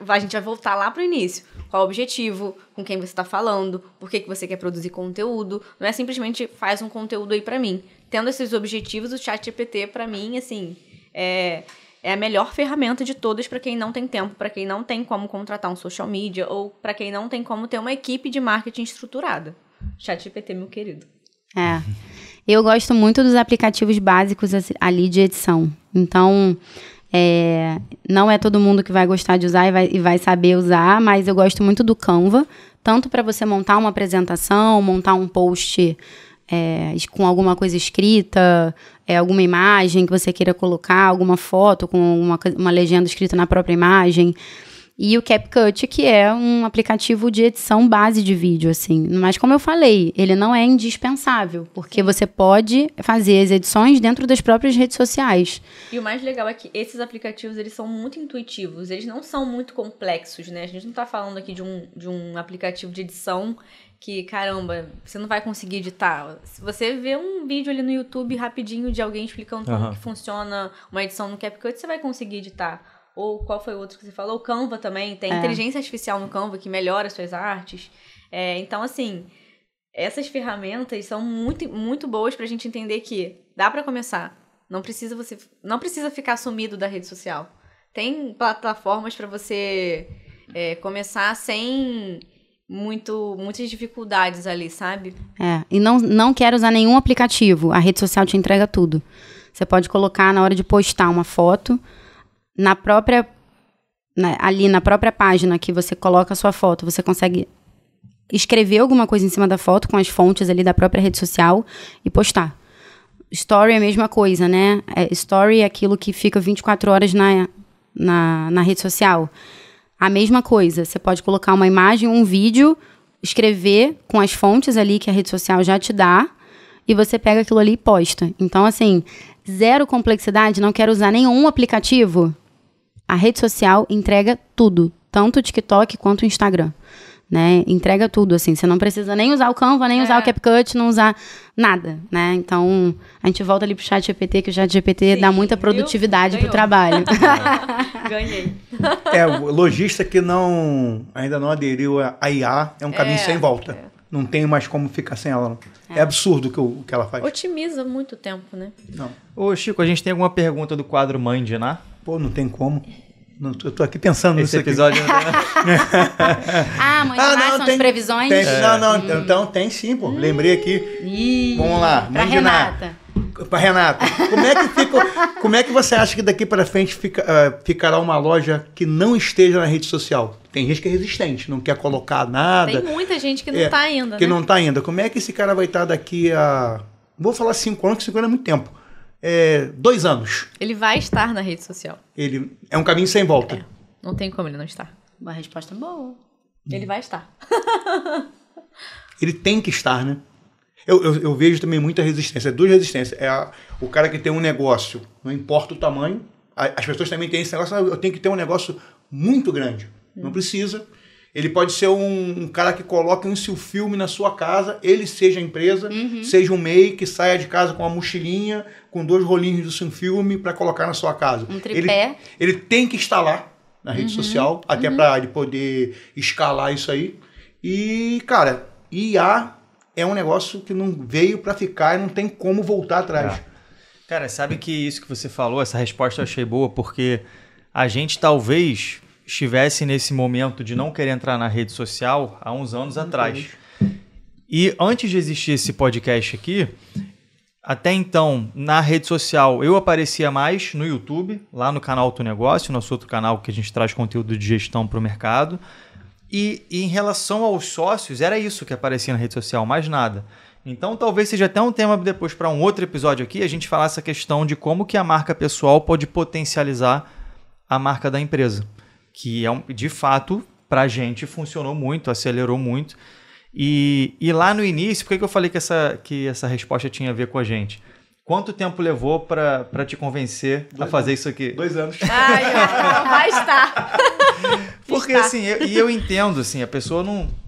a gente vai voltar lá pro início. Qual o objetivo? Com quem você tá falando? Por que você quer produzir conteúdo? Não é simplesmente faz um conteúdo aí pra mim. Tendo esses objetivos, o ChatGPT, pra mim, assim, é a melhor ferramenta de todas pra quem não tem tempo, pra quem não tem como contratar um social media ou pra quem não tem como ter uma equipe de marketing estruturada. ChatGPT, meu querido. Eu gosto muito dos aplicativos básicos ali de edição. Então, não é todo mundo que vai gostar de usar e vai saber usar, mas eu gosto muito do Canva, tanto para você montar uma apresentação, montar um post com alguma coisa escrita, alguma imagem que você queira colocar, alguma foto com uma legenda escrita na própria imagem. E o CapCut, que é um aplicativo de edição base de vídeo, assim. Mas como eu falei, ele não é indispensável, porque você pode fazer as edições dentro das próprias redes sociais. E o mais legal é que esses aplicativos, eles são muito intuitivos, eles não são muito complexos, né? A gente não tá falando aqui de um aplicativo de edição que, caramba, você não vai conseguir editar. Se você vê um vídeo ali no YouTube rapidinho de alguém explicando como que funciona uma edição no CapCut, você vai conseguir editar. Ou qual foi o outro que você falou? O Canva também. Tem inteligência artificial no Canva que melhora as suas artes. Então, assim, essas ferramentas são muito, muito boas pra gente entender que dá pra começar. Não precisa ficar sumido da rede social. Tem plataformas pra você começar sem muitas dificuldades ali, sabe? E não quero usar nenhum aplicativo. A rede social te entrega tudo. Você pode colocar na hora de postar uma foto... ali na própria página que você coloca a sua foto, você consegue escrever alguma coisa em cima da foto com as fontes ali da própria rede social e postar. Story é a mesma coisa, né? Story é aquilo que fica 24 horas na rede social. A mesma coisa, você pode colocar uma imagem, um vídeo, escrever com as fontes ali que a rede social já te dá e você pega aquilo ali e posta. Então, assim, zero complexidade, não quero usar nenhum aplicativo. A rede social entrega tudo, tanto o TikTok quanto o Instagram, né? Entrega tudo, assim. Você não precisa nem usar o Canva, nem usar o CapCut, não usar nada, né? Então, a gente volta ali pro ChatGPT, que o ChatGPT dá muita produtividade pro trabalho. Ganhei. O lojista que ainda não aderiu a IA é um caminho sem volta. Não tem mais como ficar sem ela, não. É absurdo o que ela faz. Otimiza muito tempo, né? Não. Ô, Chico, a gente tem alguma pergunta do quadro Mãe de Ná? Pô, não tem como. Eu tô aqui pensando Esse nisso episódio aqui. Não tem... Mãe de Ná são as previsões? Então tem sim, pô. Lembrei aqui. Vamos lá. Pra Renata. Pra Renata. Como é que você acha que daqui para frente ficará uma loja que não esteja na rede social? Tem gente que é resistente, não quer colocar nada. Tem muita gente que não tá ainda, que não tá ainda. Como é que esse cara vai estar daqui a... Vou falar 5 anos, que 5 anos é muito tempo. 2 anos. Ele vai estar na rede social. Ele é um caminho sem volta. Não tem como ele não estar. Uma resposta boa. Ele vai estar. Ele tem que estar, né? Eu vejo também muita resistência. 2 resistências. O cara que tem um negócio, não importa o tamanho. As pessoas também têm esse negócio, eu tenho que ter um negócio muito grande. Não precisa. Ele pode ser um cara que coloque um filme na sua casa, ele seja a empresa, seja um MEI que saia de casa com uma mochilinha, com 2 rolinhos do filme para colocar na sua casa. Um tripé. Ele tem que estar lá na rede social, até para ele poder escalar isso aí. E, cara, IA é um negócio que não veio para ficar e não tem como voltar atrás. Cara, sabe que isso que você falou, essa resposta eu achei boa, porque a gente talvez estivesse nesse momento de não querer entrar na rede social há uns anos atrás. E antes de existir esse podcast aqui, até então, na rede social, eu aparecia mais no YouTube, lá no canal Auto Negócio, nosso outro canal que a gente traz conteúdo de gestão para o mercado. E em relação aos sócios, era isso que aparecia na rede social, mais nada. Então, talvez seja até um tema depois para um outro episódio aqui, a gente falar essa questão de como que a marca pessoal pode potencializar a marca da empresa. Que, de fato, para a gente funcionou muito, acelerou muito. E lá no início, por que eu falei que essa resposta tinha a ver com a gente? Quanto tempo levou para te convencer a fazer isso aqui? 2 anos. Vai estar. Porque assim, eu entendo, assim, a pessoa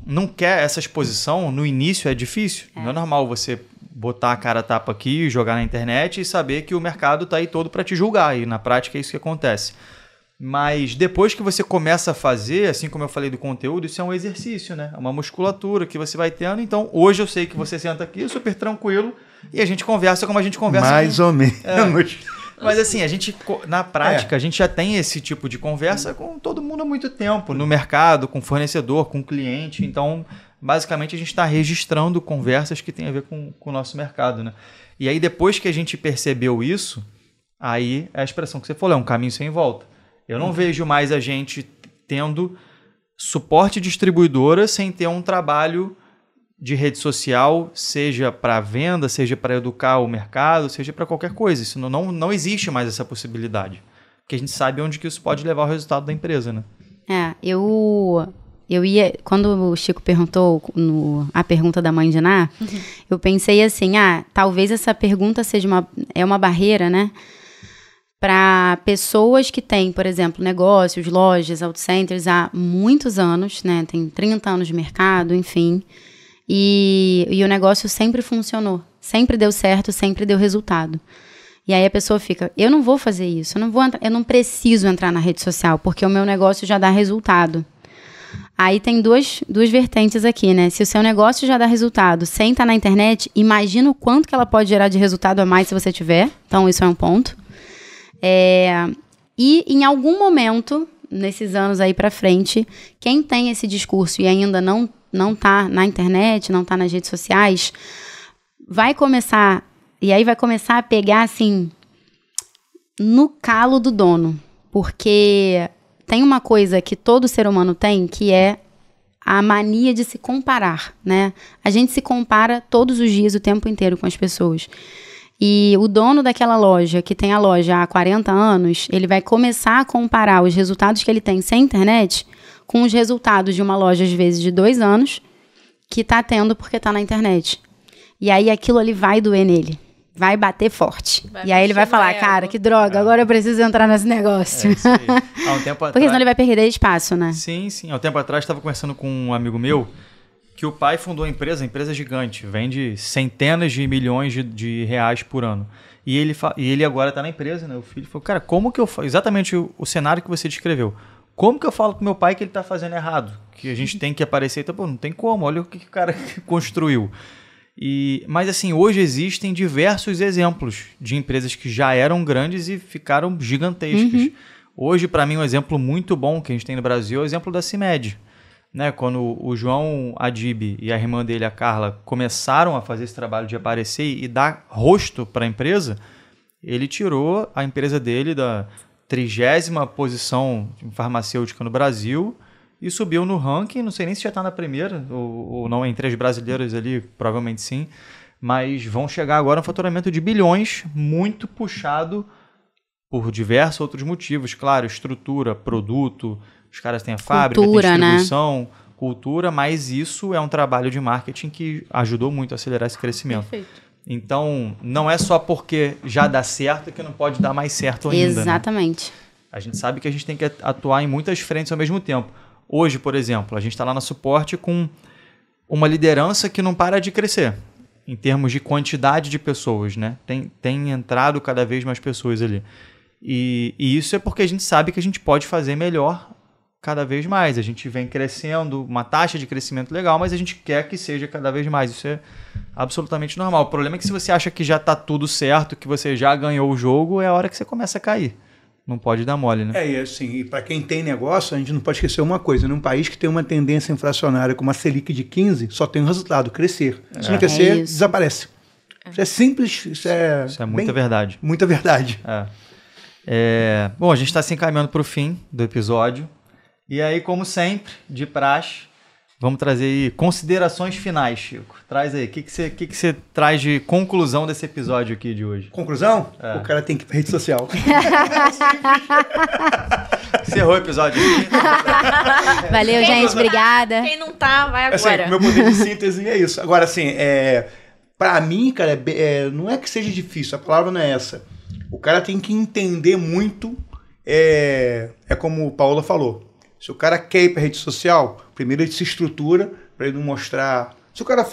não quer essa exposição, no início é difícil. Não é normal você botar a cara a tapa aqui, jogar na internet e saber que o mercado está aí todo para te julgar. E na prática é isso que acontece. Mas depois que você começa a fazer, assim como eu falei do conteúdo, isso é um exercício, né? É uma musculatura que você vai tendo. Então, hoje eu sei que você senta aqui super tranquilo e a gente conversa como a gente conversa. Mais ou menos. Mas assim, na prática, a gente já tem esse tipo de conversa com todo mundo há muito tempo. No mercado, com fornecedor, com cliente. Então, basicamente, a gente está registrando conversas que têm a ver com o nosso mercado, né? E aí, depois que a gente percebeu isso, aí é a expressão que você falou, é um caminho sem volta. Eu não vejo mais a gente tendo suporte distribuidora sem ter um trabalho de rede social, seja para venda, seja para educar o mercado, seja para qualquer coisa. Isso não existe mais essa possibilidade. Porque a gente sabe onde que isso pode levar ao resultado da empresa, né? Eu ia, quando o Chico perguntou a pergunta da mãe de Ná, eu pensei assim, talvez essa pergunta seja uma barreira, né? Para pessoas que têm, por exemplo, negócios, lojas, autocenters há muitos anos, né? Tem 30 anos de mercado, enfim. E o negócio sempre funcionou, sempre deu certo, sempre deu resultado. E aí a pessoa fica, eu não vou fazer isso, eu não preciso entrar na rede social, porque o meu negócio já dá resultado. Aí tem duas vertentes aqui, né? Se o seu negócio já dá resultado sem estar na internet, imagina o quanto que ela pode gerar de resultado a mais se você tiver. Então, isso é um ponto. E em algum momento, nesses anos aí pra frente, quem tem esse discurso e ainda não tá na internet, não tá nas redes sociais, vai começar a pegar, assim, no calo do dono. Porque tem uma coisa que todo ser humano tem, que é a mania de se comparar, né? A gente se compara todos os dias, o tempo inteiro com as pessoas. E o dono daquela loja, que tem a loja há 40 anos, ele vai começar a comparar os resultados que ele tem sem internet com os resultados de uma loja, às vezes, de 2 anos, que está tendo porque está na internet. E aí aquilo ali vai doer nele. Vai bater forte. E aí ele vai falar, cara, que droga, agora eu preciso entrar nesse negócio. Isso aí. Há um tempo atrás... Porque senão ele vai perder espaço, né? Sim. Há um tempo atrás, estava conversando com um amigo meu, que o pai fundou uma empresa gigante, vende centenas de milhões de reais por ano. E ele agora está na empresa, né? O filho falou, cara, como que eu faço? Exatamente o cenário que você descreveu. Como que eu falo com meu pai que ele está fazendo errado? Que a gente tem que aparecer. Então, não tem como, olha o que o cara construiu. Mas assim, hoje existem diversos exemplos de empresas que já eram grandes e ficaram gigantescas. Hoje, para mim, um exemplo muito bom que a gente tem no Brasil é o exemplo da CIMED. Né? Quando o João Adib e a irmã dele, a Carla, começaram a fazer esse trabalho de aparecer e dar rosto para a empresa, ele tirou a empresa dele da 30ª posição farmacêutica no Brasil e subiu no ranking, não sei nem se já está na primeira, ou não, entre as brasileiras ali, provavelmente sim, mas vão chegar agora a um faturamento de bilhões, muito puxado por diversos outros motivos, claro, estrutura, produto, os caras têm a fábrica, tem distribuição, né? Cultura, mas isso é um trabalho de marketing que ajudou muito a acelerar esse crescimento. Perfeito. Então, não é só porque já dá certo que não pode dar mais certo ainda. Exatamente. Né? A gente sabe que a gente tem que atuar em muitas frentes ao mesmo tempo. Hoje, por exemplo, a gente está lá no suporte com uma liderança que não para de crescer, em termos de quantidade de pessoas, né? Tem entrado cada vez mais pessoas ali. E isso é porque a gente sabe que a gente pode fazer melhor cada vez mais. A gente vem crescendo, uma taxa de crescimento legal, mas a gente quer que seja cada vez mais. Isso é absolutamente normal. O problema é que se você acha que já está tudo certo, que você já ganhou o jogo, é a hora que você começa a cair. Não pode dar mole, né? E assim, e para quem tem negócio, a gente não pode esquecer uma coisa. Num país que tem uma tendência inflacionária com uma Selic de 15, só tem um resultado, crescer. Se não crescer, desaparece. Isso é simples, isso é muita verdade. Muita verdade. Bom, a gente está se encaminhando para o fim do episódio. E aí, como sempre, de praxe, vamos trazer aí considerações finais, Chico. Traz aí, o que você traz de conclusão desse episódio aqui de hoje? Conclusão? O cara tem que ir para rede social. Encerrou o episódio aqui. Valeu, gente, obrigada. Quem não tá, vai agora. Assim, meu poder de síntese é isso. Agora, assim, para mim, cara, não é que seja difícil, a palavra não é essa. O cara tem que entender muito, é como o Paola falou. Se o cara quer ir para rede social, primeiro ele se estrutura para ele não mostrar. Se o cara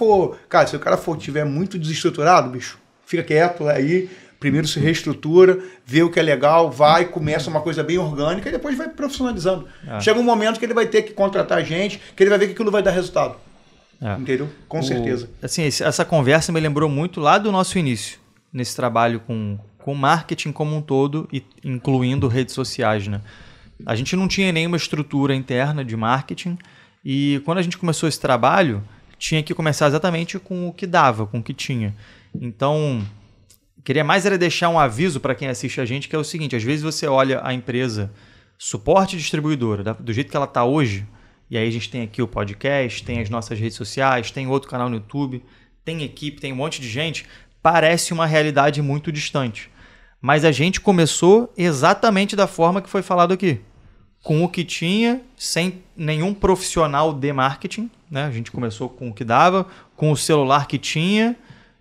tiver muito desestruturado, bicho, fica quieto aí, primeiro se reestrutura, vê o que é legal, vai, começa uma coisa bem orgânica e depois vai profissionalizando. Chega um momento que ele vai ter que contratar gente, que ele vai ver que aquilo vai dar resultado. Entendeu? Com certeza. Assim, essa conversa me lembrou muito lá do nosso início, nesse trabalho com marketing como um todo, e incluindo redes sociais, né? A gente não tinha nenhuma estrutura interna de marketing e quando a gente começou esse trabalho, tinha que começar exatamente com o que dava, com o que tinha. Então, queria mais era deixar um aviso para quem assiste a gente, que é o seguinte, às vezes você olha a empresa suporte distribuidora, do jeito que ela está hoje, e aí a gente tem aqui o podcast, tem as nossas redes sociais, tem outro canal no YouTube, tem equipe, tem um monte de gente, parece uma realidade muito distante. Mas a gente começou exatamente da forma que foi falado aqui. com o que tinha, sem nenhum profissional de marketing, né? A gente começou com o que dava, com o celular que tinha,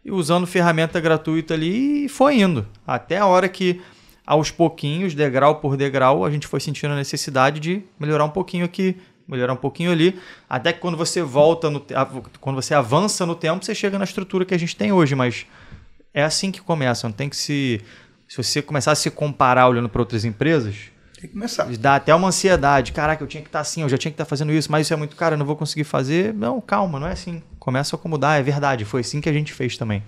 e usando ferramenta gratuita ali, e foi indo. Até a hora que, aos pouquinhos, degrau por degrau, a gente foi sentindo a necessidade de melhorar um pouquinho aqui, melhorar um pouquinho ali, até que quando você quando você avança no tempo, você chega na estrutura que a gente tem hoje, mas é assim que começa, não tem que se você começar a se comparar olhando para outras empresas, tem que começar. Dá até uma ansiedade, caraca, eu tinha que estar assim, eu já tinha que estar fazendo isso, mas isso é muito caro, eu não vou conseguir fazer. Não, calma, não é assim, começa a acomodar, é verdade, foi assim que a gente fez também.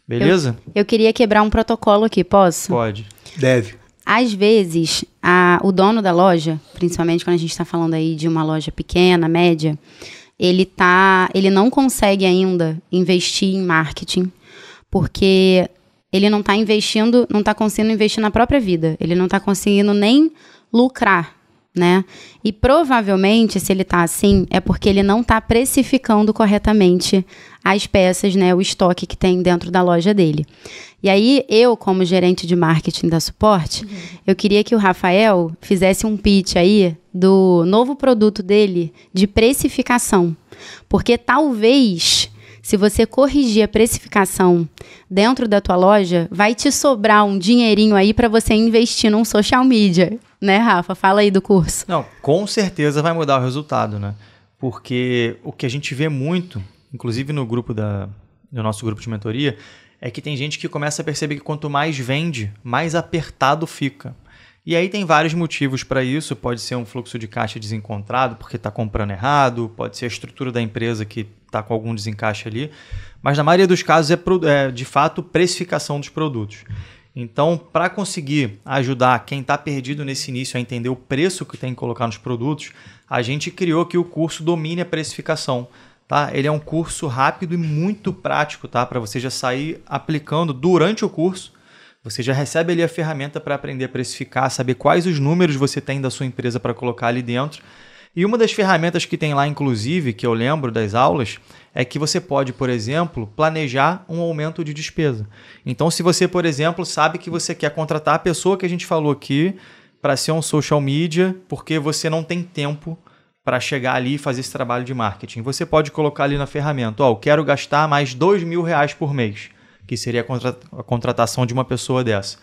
Beleza? Eu queria quebrar um protocolo aqui, posso? Pode. Deve. Às vezes, o dono da loja, principalmente quando a gente está falando aí de uma loja pequena, média, ele não consegue ainda investir em marketing, porque ele não está investindo, não está conseguindo investir na própria vida, ele não está conseguindo nem lucrar, né? E provavelmente, se ele está assim, é porque ele não está precificando corretamente as peças, né? O estoque que tem dentro da loja dele. E aí, eu, como gerente de marketing da Suporte, eu queria que o Rafael fizesse um pitch aí do novo produto dele de precificação. Porque talvez, se você corrigir a precificação dentro da tua loja, vai te sobrar um dinheirinho aí para você investir num social media. Né, Rafa? Fala aí do curso. Não, com certeza vai mudar o resultado, né? Porque o que a gente vê muito, inclusive no nosso grupo de mentoria, é que tem gente que começa a perceber que quanto mais vende, mais apertado fica. E aí tem vários motivos para isso. Pode ser um fluxo de caixa desencontrado, porque está comprando errado, pode ser a estrutura da empresa que está com algum desencaixe ali. Mas na maioria dos casos é de fato precificação dos produtos. Então, para conseguir ajudar quem está perdido nesse início a entender o preço que tem que colocar nos produtos, a gente criou aqui o curso Domine a Precificação. Tá? Ele é um curso rápido e muito prático, tá? Para você já sair aplicando durante o curso. Você já recebe ali a ferramenta para aprender a precificar, saber quais os números você tem da sua empresa para colocar ali dentro. E uma das ferramentas que tem lá, inclusive, que eu lembro das aulas, é que você pode, por exemplo, planejar um aumento de despesa. Então, se você, por exemplo, sabe que você quer contratar a pessoa que a gente falou aqui para ser um social media, porque você não tem tempo para chegar ali e fazer esse trabalho de marketing, você pode colocar ali na ferramenta, eu quero gastar mais R$2.000 por mês, que seria a contratação de uma pessoa dessa.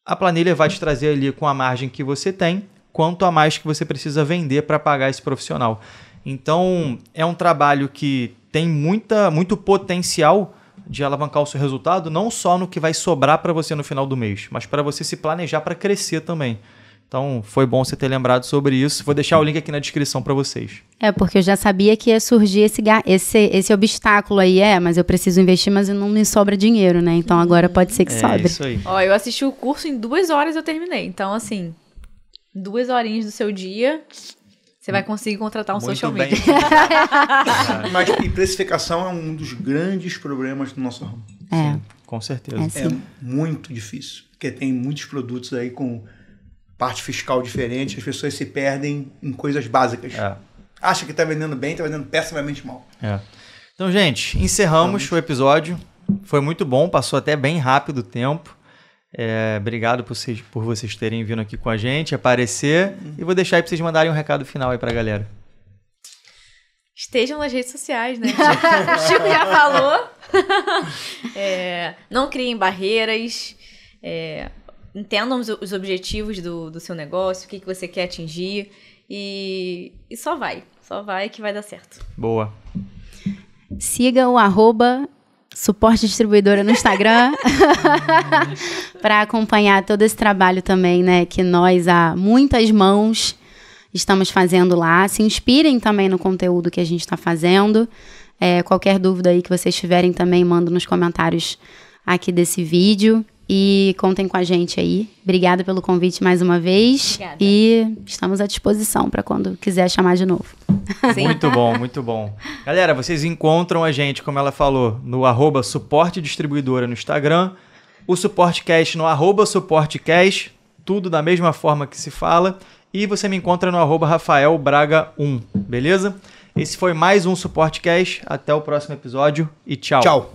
A planilha vai te trazer ali com a margem que você tem, quanto a mais que você precisa vender para pagar esse profissional. Então, é um trabalho que tem muito potencial de alavancar o seu resultado, não só no que vai sobrar para você no final do mês, mas para você se planejar para crescer também. Então, foi bom você ter lembrado sobre isso. Vou deixar o link aqui na descrição para vocês. Porque eu já sabia que ia surgir esse obstáculo aí, mas eu preciso investir, mas não me sobra dinheiro, né? Então, agora pode ser que sobre. É isso aí. Eu assisti o curso em 2 horas e eu terminei. Então, assim, 2 horinhas do seu dia, você vai conseguir contratar um social media. Mas e precificação é um dos grandes problemas do nosso ramo. Sim, com certeza. É muito difícil, porque tem muitos produtos aí com parte fiscal diferente, as pessoas se perdem em coisas básicas. Acha que está vendendo bem, está vendendo pessimamente mal. Então, gente, encerramos o episódio. Foi muito bom, passou até bem rápido o tempo. Obrigado por vocês terem vindo aqui com a gente, aparecer. E vou deixar aí para vocês mandarem um recado final aí para a galera. Estejam nas redes sociais, né? O Chico já falou. Não criem barreiras. Entendam os objetivos do seu negócio, o que você quer atingir. E só vai que vai dar certo. Boa. Siga o @Suporte Distribuidora no Instagram para acompanhar todo esse trabalho também, né? Que nós, a muitas mãos, estamos fazendo lá. Se inspirem também no conteúdo que a gente está fazendo. Qualquer dúvida aí que vocês tiverem também, manda nos comentários aqui desse vídeo. E contem com a gente aí. Obrigada pelo convite mais uma vez. Obrigada. E estamos à disposição para quando quiser chamar de novo. Sim. Muito bom, muito bom. Galera, vocês encontram a gente, como ela falou, no @Suporte Distribuidora no Instagram, o SuporteCast no @SuporteCast, tudo da mesma forma que se fala. E você me encontra no @RafaelBraga1, beleza? Esse foi mais um SuporteCast. Até o próximo episódio e tchau. Tchau.